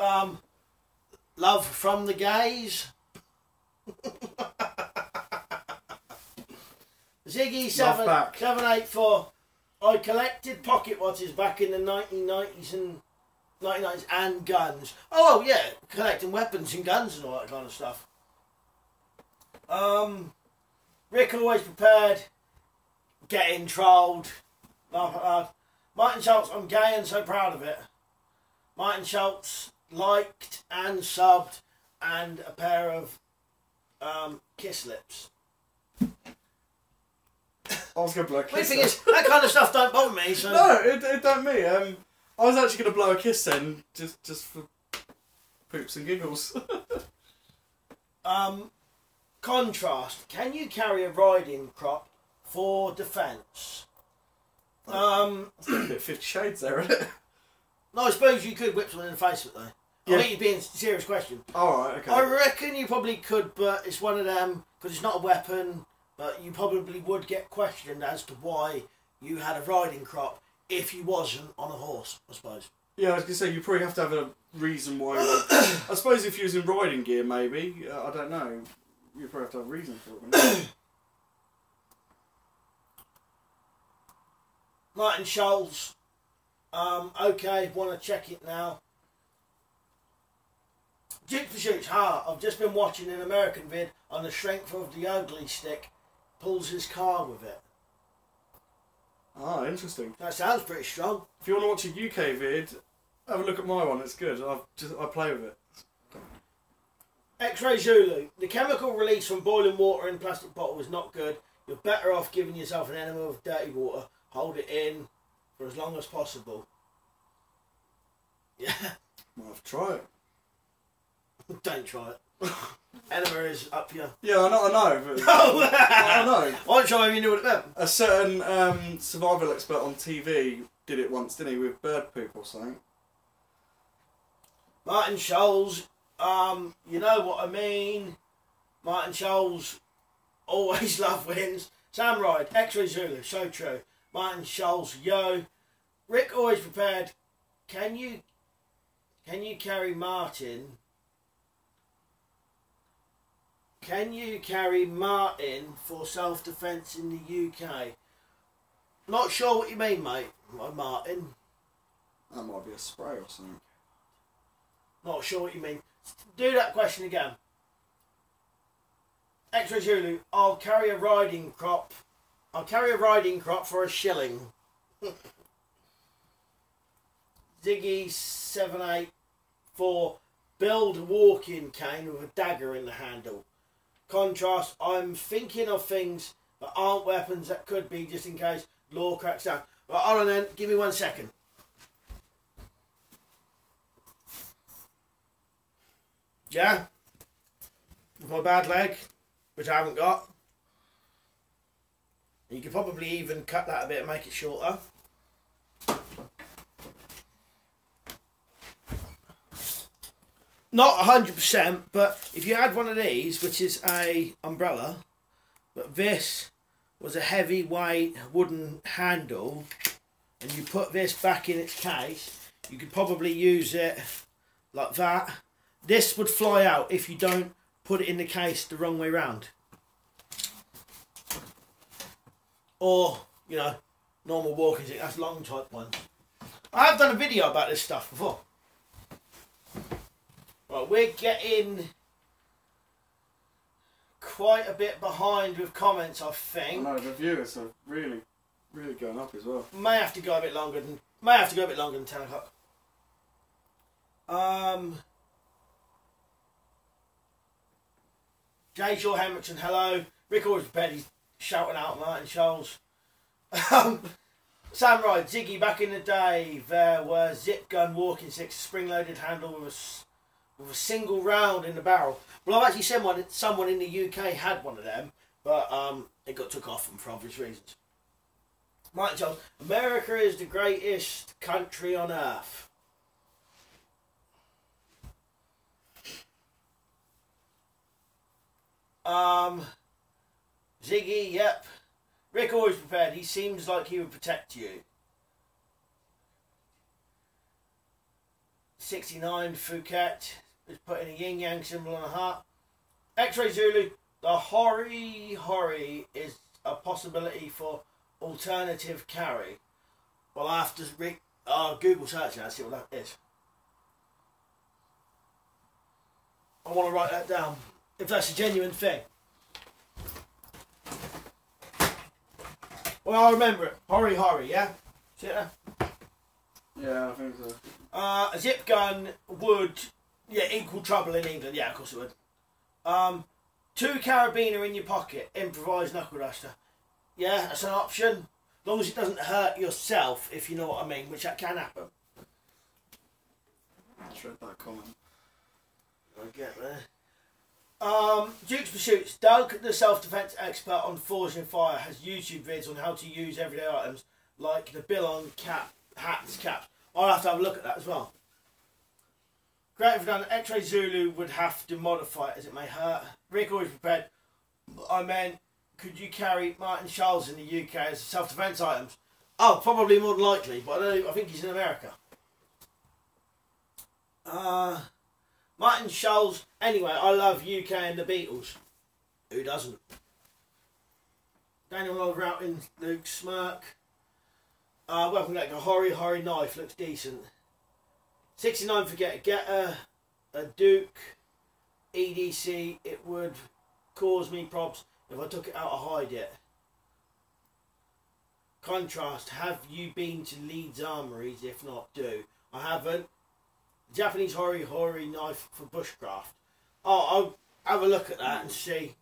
love from the gays. Ziggy784. I collected pocket watches back in the 1990s and guns. Oh yeah, collecting weapons and guns and all that kind of stuff. Rick always prepared, getting trolled. Laugh out loud. Martin Schultz, I'm gay and so proud of it. Martin Schultz liked and subbed and a pair of kiss lips. I was going to blow a The kiss. thing is, that kind of stuff don't bother me. So No, it don't me. I was actually going to blow a kiss then, just for poops and giggles. Contrast. Can you carry a riding crop for defence? It's a bit 50 Shades there, isn't it? No, I suppose you could whip someone in the face with it though. Yeah. I think you're being a serious question. Alright, okay. I reckon you probably could, but it's one of them, because it's not a weapon, but you probably would get questioned as to why you had a riding crop if you wasn't on a horse, I suppose. Yeah, I was going to say, you probably have to have a reason why. I suppose if you're using riding gear, maybe. I don't know. You probably have to have a reason for it. Martin Scholes. Okay, want to check it now. Duke Pursuit's I've just been watching an American vid on the strength of the ugly stick. Pulls his car with it. Ah, interesting. That sounds pretty strong. If you want to watch a UK vid, have a look at my one. It's good. I play with it. X-Ray Zulu. The chemical release from boiling water in a plastic bottle is not good. You're better off giving yourself an enema of dirty water. Hold it in for as long as possible. Yeah. Might have to try it. Don't try it. Enema is up here. Yeah, I know. But Oh! I know. I wasn't sure if you knew what it meant. A certain survival expert on TV did it once, didn't he, with bird poop or something? Martin Scholes, you know what I mean. Martin Scholes, always love wins. Sam Ride, X-Ray Zulu, so true. Martin Scholes, yo. Rick always prepared. Can you carry Martin? Can you carry Martin for self-defence in the UK? Not sure what you mean, mate. Martin. That might be a spray or something. Not sure what you mean. Do that question again. X-Ray Zulu, I'll carry a riding crop. I'll carry a riding crop for a shilling. Ziggy 784, build a walking cane with a dagger in the handle. Contrast, I'm thinking of things that aren't weapons that could be, just in case law cracks down. Right, hold on then, give me 1 second. Yeah? With my bad leg, which I haven't got. You could probably even cut that a bit and make it shorter. Not 100%, but if you had one of these, which is a umbrella, but this was a heavyweight wooden handle, and you put this back in its case, you could probably use it like that. This would fly out if you don't put it in the case the wrong way round. Or, you know, normal walking stick, that's long type one. I have done a video about this stuff before. Right, we're getting quite a bit behind with comments, I think. I know, the viewers are really going up as well. May have to go a bit longer than 10 o'clock. Jay Shaw Hamilton, hello. Rick always prepared, he's shouting out Martin Scholes. Sam Ride, Ziggy, back in the day there were zip gun walking sticks, spring-loaded handle with a single round in the barrel. Well, I've actually seen someone in the UK had one of them, but it got took off them for obvious reasons. Martin Scholes, America is the greatest country on earth. Ziggy, yep. Rick always prepared. He seems like he would protect you. 69 Phuket is putting a yin yang symbol on a heart. X-Ray Zulu, the hori is a possibility for alternative carry. Well, I have to Google search that, see what that is. I want to write that down, if that's a genuine thing. Well, I'll remember it. Hori, yeah? See it there? Yeah, I think so. A zip gun would, equal trouble in England. Yeah, of course it would. 2 carabiner in your pocket. Improvised knuckle duster. Yeah, that's an option. As long as it doesn't hurt yourself, if you know what I mean, which that can happen. Just read that comment. I get there. Duke's Pursuits. Doug, the self-defense expert on Forge and Fire, has YouTube vids on how to use everyday items like the bill on hats, caps. I'll have to have a look at that as well. Great for done. X-Ray Zulu would have to modify it as it may hurt. Rick always prepared. I meant, could you carry Martin Scholes in the UK as self-defense items? Oh, probably more than likely, but I think he's in America. Martin Scholes. Anyway, I love UK and the Beatles. Who doesn't? Daniel Oliver out in Luke Smirk. Weapon like a Hori knife, looks decent. 69 for get a Duke EDC. It would cause me probs if I took it out to hide it. Contrast, have you been to Leeds Armories? If not, do. I haven't. Japanese Hori knife for bushcraft. Oh, I'll have a look at that and see.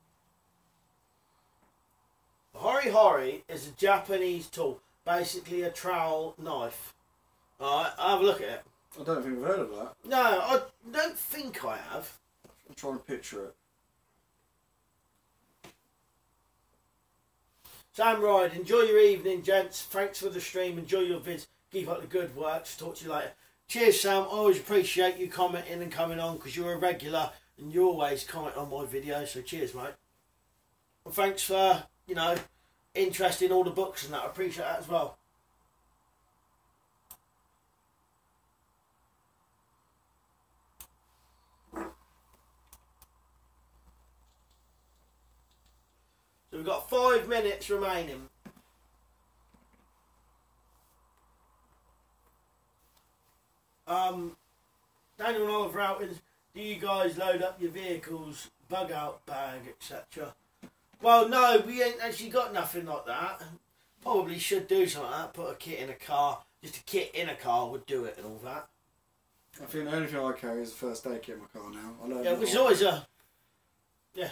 Hori is a Japanese tool, basically a trowel knife. Alright, I'll have a look at it. I don't think I've heard of that. No, I don't think I have. I'm trying to picture it. Sam Ride, enjoy your evening, gents. Thanks for the stream. Enjoy your vids. Keep up the good work. Talk to you later. Cheers, Sam. I always appreciate you commenting and coming on because you're a regular and you always comment on my videos. So cheers, mate. And thanks for, you know, interest in all the books and that. I appreciate that as well. So we've got 5 minutes remaining. Daniel and Oliver Outings, do you guys load up your vehicles, bug out bag, etc.? Well, no, we ain't actually got nothing like that. Probably should do something like that, put a kit in a car. Just a kit in a car would do it and all that. I think the only thing I carry is the first aid kit in my car now. Yeah, which is always a... Yeah.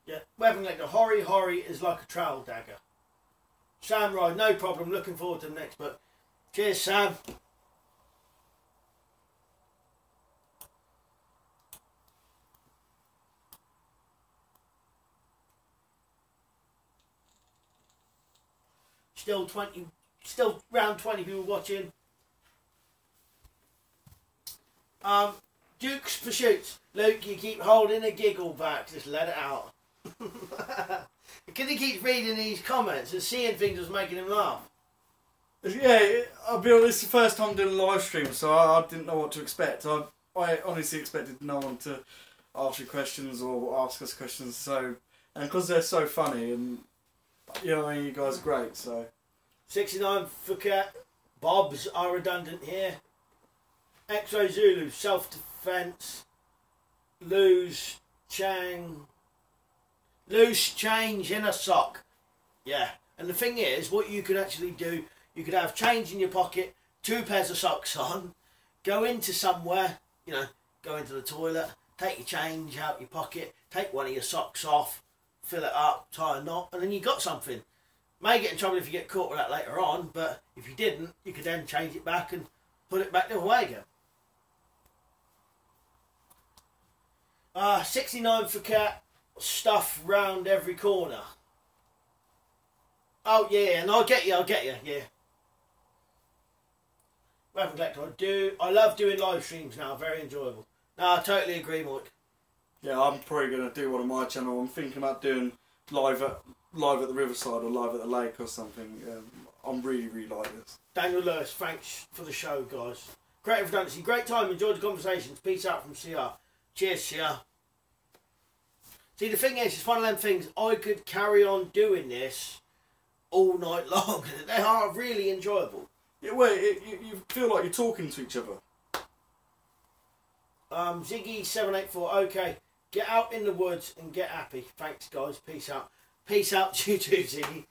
Yeah, weapon like the Hori is like a trowel dagger. Sam Ride, no problem. Looking forward to the next book. Cheers, Sam. Still around 20 people watching. Duke's Pursuits. Luke, you keep holding a giggle back. Just let it out. Because he keeps reading these comments and seeing things that's making him laugh. Yeah, I'll be honest, it's the first time doing a live stream, so I didn't know what to expect. I honestly expected no one to ask you questions or ask us questions. So, and because they're so funny and, you know, you guys are great, so. 69 Phuket. Bobs are redundant here. X-Ray Zulu, self-defense. Loose change in a sock. Yeah. And the thing is, what you could actually do, you could have change in your pocket, 2 pairs of socks on, go into somewhere, you know, go into the toilet, take your change out your pocket, take one of your socks off, fill it up, tie a knot, and then you got something. May get in trouble if you get caught with that later on, but if you didn't, you could then change it back and put it back the other way again. 69 for cat, stuff round every corner. Oh yeah, and I'll get you, yeah. Weapon collector, I love doing live streams now, very enjoyable. No, I totally agree, Mike. Yeah, I'm probably going to do one on my channel. I'm thinking about doing live at the riverside or live at the lake or something. I'm really like this. Daniel Lewis, thanks for the show, guys. Great redundancy, great time, enjoyed the conversations. Peace out from CR. Cheers, CR. See, the thing is, it's one of them things, I could carry on doing this all night long. They are really enjoyable. Yeah, well, you feel like you're talking to each other. Ziggy784, okay. Get out in the woods and get happy. Thanks, guys. Peace out. Peace out to you too, Ziggy.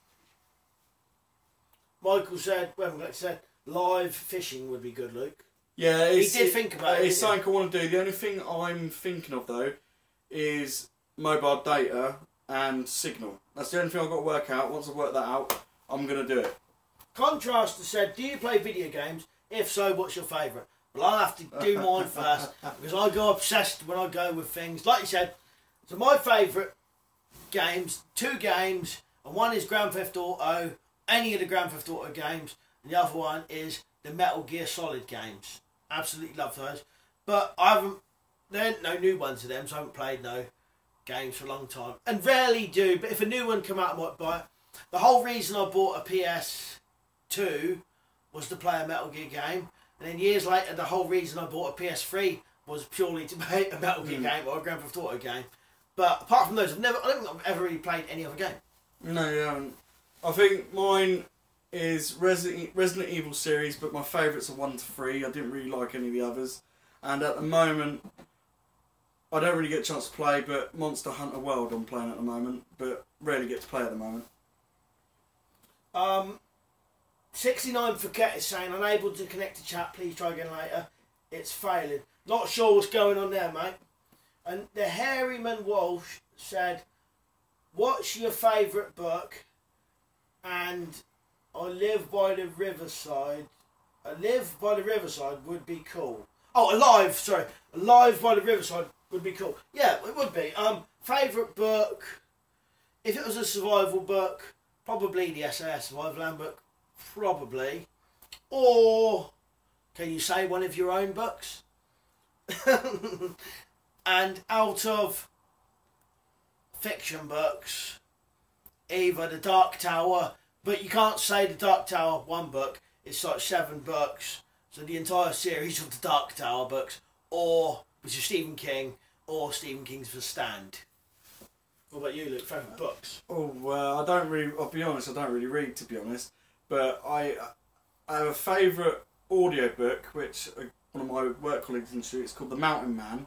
Michael said, live fishing would be good, Luke. Yeah, he did think about it. It's something I want to do. The only thing I'm thinking of, though, is mobile data and signal. That's the only thing I've got to work out. Once I've worked that out, I'm going to do it. Contraster said, do you play video games? If so, what's your favourite? Well, I'll have to do mine first, because I go obsessed when I go with things. Like you said, so my favourite games, 2 games, and one is Grand Theft Auto, any of the Grand Theft Auto games, and the other one is the Metal Gear Solid games. Absolutely love those. But there ain't no new ones of them, so I haven't played no games for a long time. And rarely do, but if a new one come out, I might buy it. The whole reason I bought a PS2 was to play a Metal Gear game. And then years later, the whole reason I bought a PS3 was purely to play a Metal Gear game or a Grand Theft Auto game. But apart from those, I don't think I've ever really played any other game. No, you haven't. I think mine is Resident Evil series, but my favourites are 1 to 3. I didn't really like any of the others. And at the moment, I don't really get a chance to play, but Monster Hunter World I'm playing at the moment, but rarely get to play at the moment. 69 Forget is saying, unable to connect to chat, please try again later. It's failing. Not sure what's going on there, mate. And the Harryman Walsh said, what's your favourite book? And I live by the riverside. I live by the riverside would be cool. Oh, Alive, sorry. Alive by the riverside would be cool. Yeah, it would be. Favourite book, if it was a survival book, probably the SAS Survival Handbook. Probably. Or can you say one of your own books? And out of fiction books, either The Dark Tower, but you can't say The Dark Tower one book, it's like 7 books, so the entire series of The Dark Tower books, or which is Stephen King, or Stephen King's The Stand. What about you, Luke? Favourite books? Oh, well, I'll be honest, I don't really read, to be honest. But I have a favourite audiobook, which one of my work colleagues in the street, it's called The Mountain Man.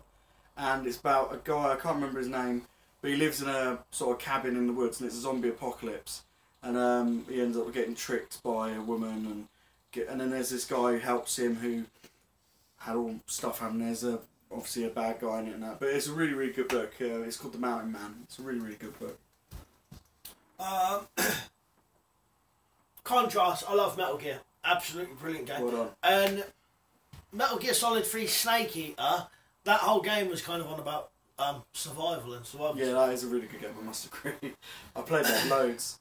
And it's about a guy, I can't remember his name, but he lives in a sort of cabin in the woods and it's a zombie apocalypse. And he ends up getting tricked by a woman and then there's this guy who helps him who had all stuff happen. There's obviously a bad guy in it and that. But it's a really, really good book. It's called The Mountain Man. It's a really, really good book. Contrast, I love Metal Gear. Absolutely brilliant game. Well done. And Metal Gear Solid 3 Snake Eater, that whole game was kind of on about survival and survival. Yeah, that is a really good game, I must agree. I played that loads.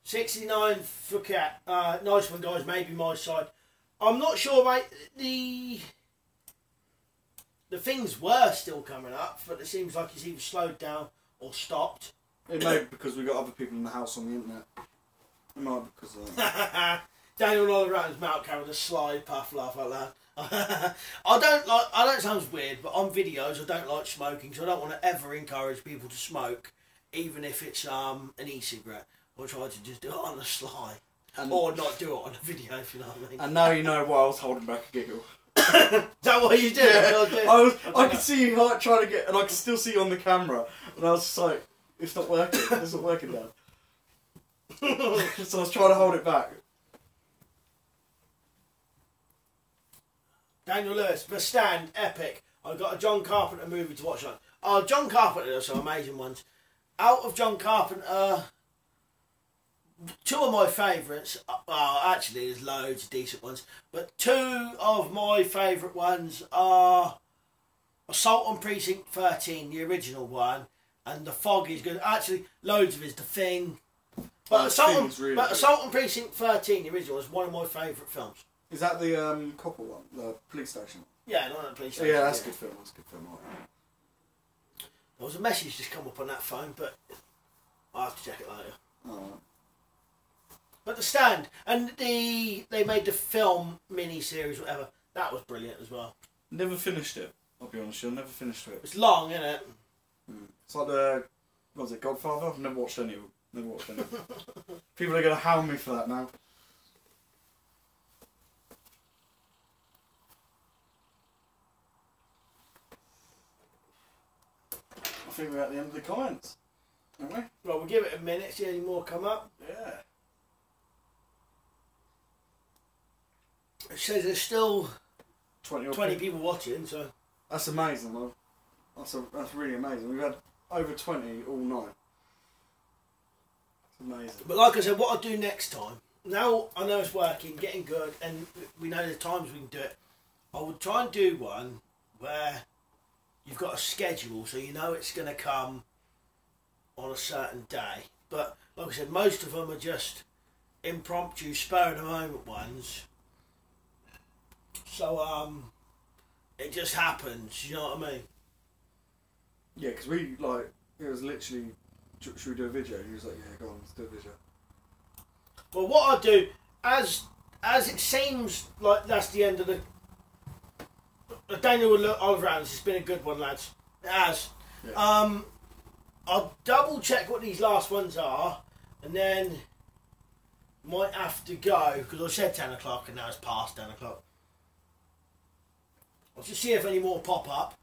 69 Forget. Nice one, guys. Maybe my side. I'm not sure, mate. The things were still coming up, but it seems like it's either slowed down or stopped. It may be because we've got other people in the house on the internet. It might be because of that. Daniel all around his mouth carrying a slide puff laugh out loud. I don't sound weird, but on videos I don't like smoking, so I don't want to ever encourage people to smoke, even if it's an e-cigarette. I try to just do it on the sly, or not do it on a video, if you know what I mean. And now you know why I was holding back a giggle. Is that what you did? Yeah. I could see you like, trying to get, and I could still see you on the camera, and I was just like, it's not working. It's not working, Dad. So I was trying to hold it back. Daniel Lewis, The Stand, epic. I got a John Carpenter movie to watch on. Oh, John Carpenter does some amazing ones. Out of John Carpenter, 2 of my favourites, well, actually there's loads of decent ones, but 2 of my favourite ones are Assault on Precinct 13, the original one, and The Fog is good. Actually, loads of it is The Thing. But Assault on Precinct 13, the original, is one of my favourite films. Is that the copper one, the police station? Yeah, not the police station. Yeah, that's a good film. That's a good film. There was a message just come up on that phone, but I'll have to check it later. Oh. But The Stand, and they made the film mini-series, whatever, that was brilliant as well. Never finished it, I'll be honest with you. I never finished it. It's long, isn't it? It's like what was it, Godfather? I've never watched any of them. Never watched any of them. People are going to hound me for that now. I think we're at the end of the comments, aren't we? Well, we'll give it a minute, see any more come up. Yeah. It says there's still 20 people watching, so... That's amazing, love. That's really amazing. We've had over 20 all night. It's amazing. But like I said, what I'll do next time, now I know it's working, getting good, and we know the times we can do it, I would try and do one where you've got a schedule, so you know it's going to come on a certain day. But like I said, most of them are just impromptu, spur of the moment ones. So it just happens. You know what I mean? Yeah, because it was literally, should we do a video? He was like, yeah, go on, let's do a video. Well, what I'll do, as it seems like that's the end of the Daniel Oliver Adams, it's been a good one, lads. It has. Yeah. I'll double check what these last ones are, and then might have to go, because I said 10 o'clock and now it's past 10 o'clock. I'll just see if any more pop up.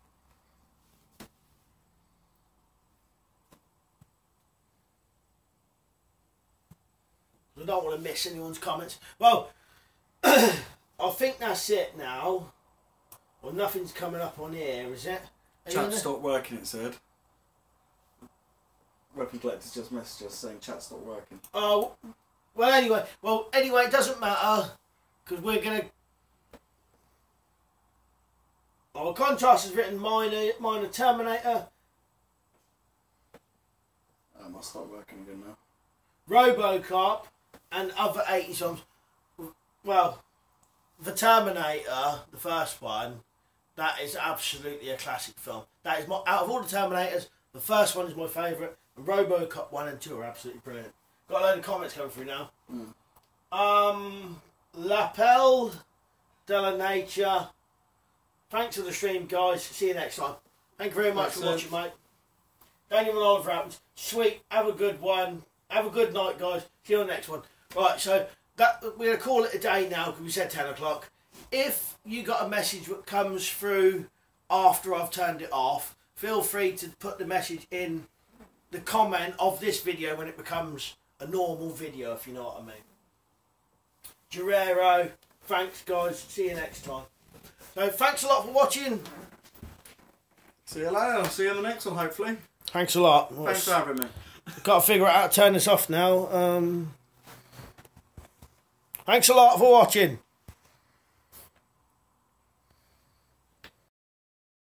I don't want to miss anyone's comments. Well, I think that's it now. Well, nothing's coming up on here, is it? Chat stopped working, it said. Weapon Collector's just messaged us saying chat stopped working. Oh, well anyway, it doesn't matter, because we're going to... Oh, Contrast has written minor Terminator. I must start working again now. Robocop and other 80s songs. Well, the Terminator, the first one, that is absolutely a classic film. That is out of all the Terminators, the first one is my favourite, and Robocop 1 and 2 are absolutely brilliant. Got a load of comments coming through now. Lapel, Della Nature. Thanks for the stream, guys. See you next time. Thank you very much for watching, mate. Daniel and Oliver Apples. Sweet. Have a good one. Have a good night, guys. See you on the next one. Right, so we're going to call it a day now because we said 10 o'clock. If you got a message that comes through after I've turned it off, feel free to put the message in the comment of this video when it becomes a normal video, if you know what I mean. Guerrero, thanks, guys. See you next time. So, thanks a lot for watching. See you later. I'll see you on the next one, hopefully. Thanks a lot. Thanks for having me. Got to figure out how to turn this off now. Thanks a lot for watching.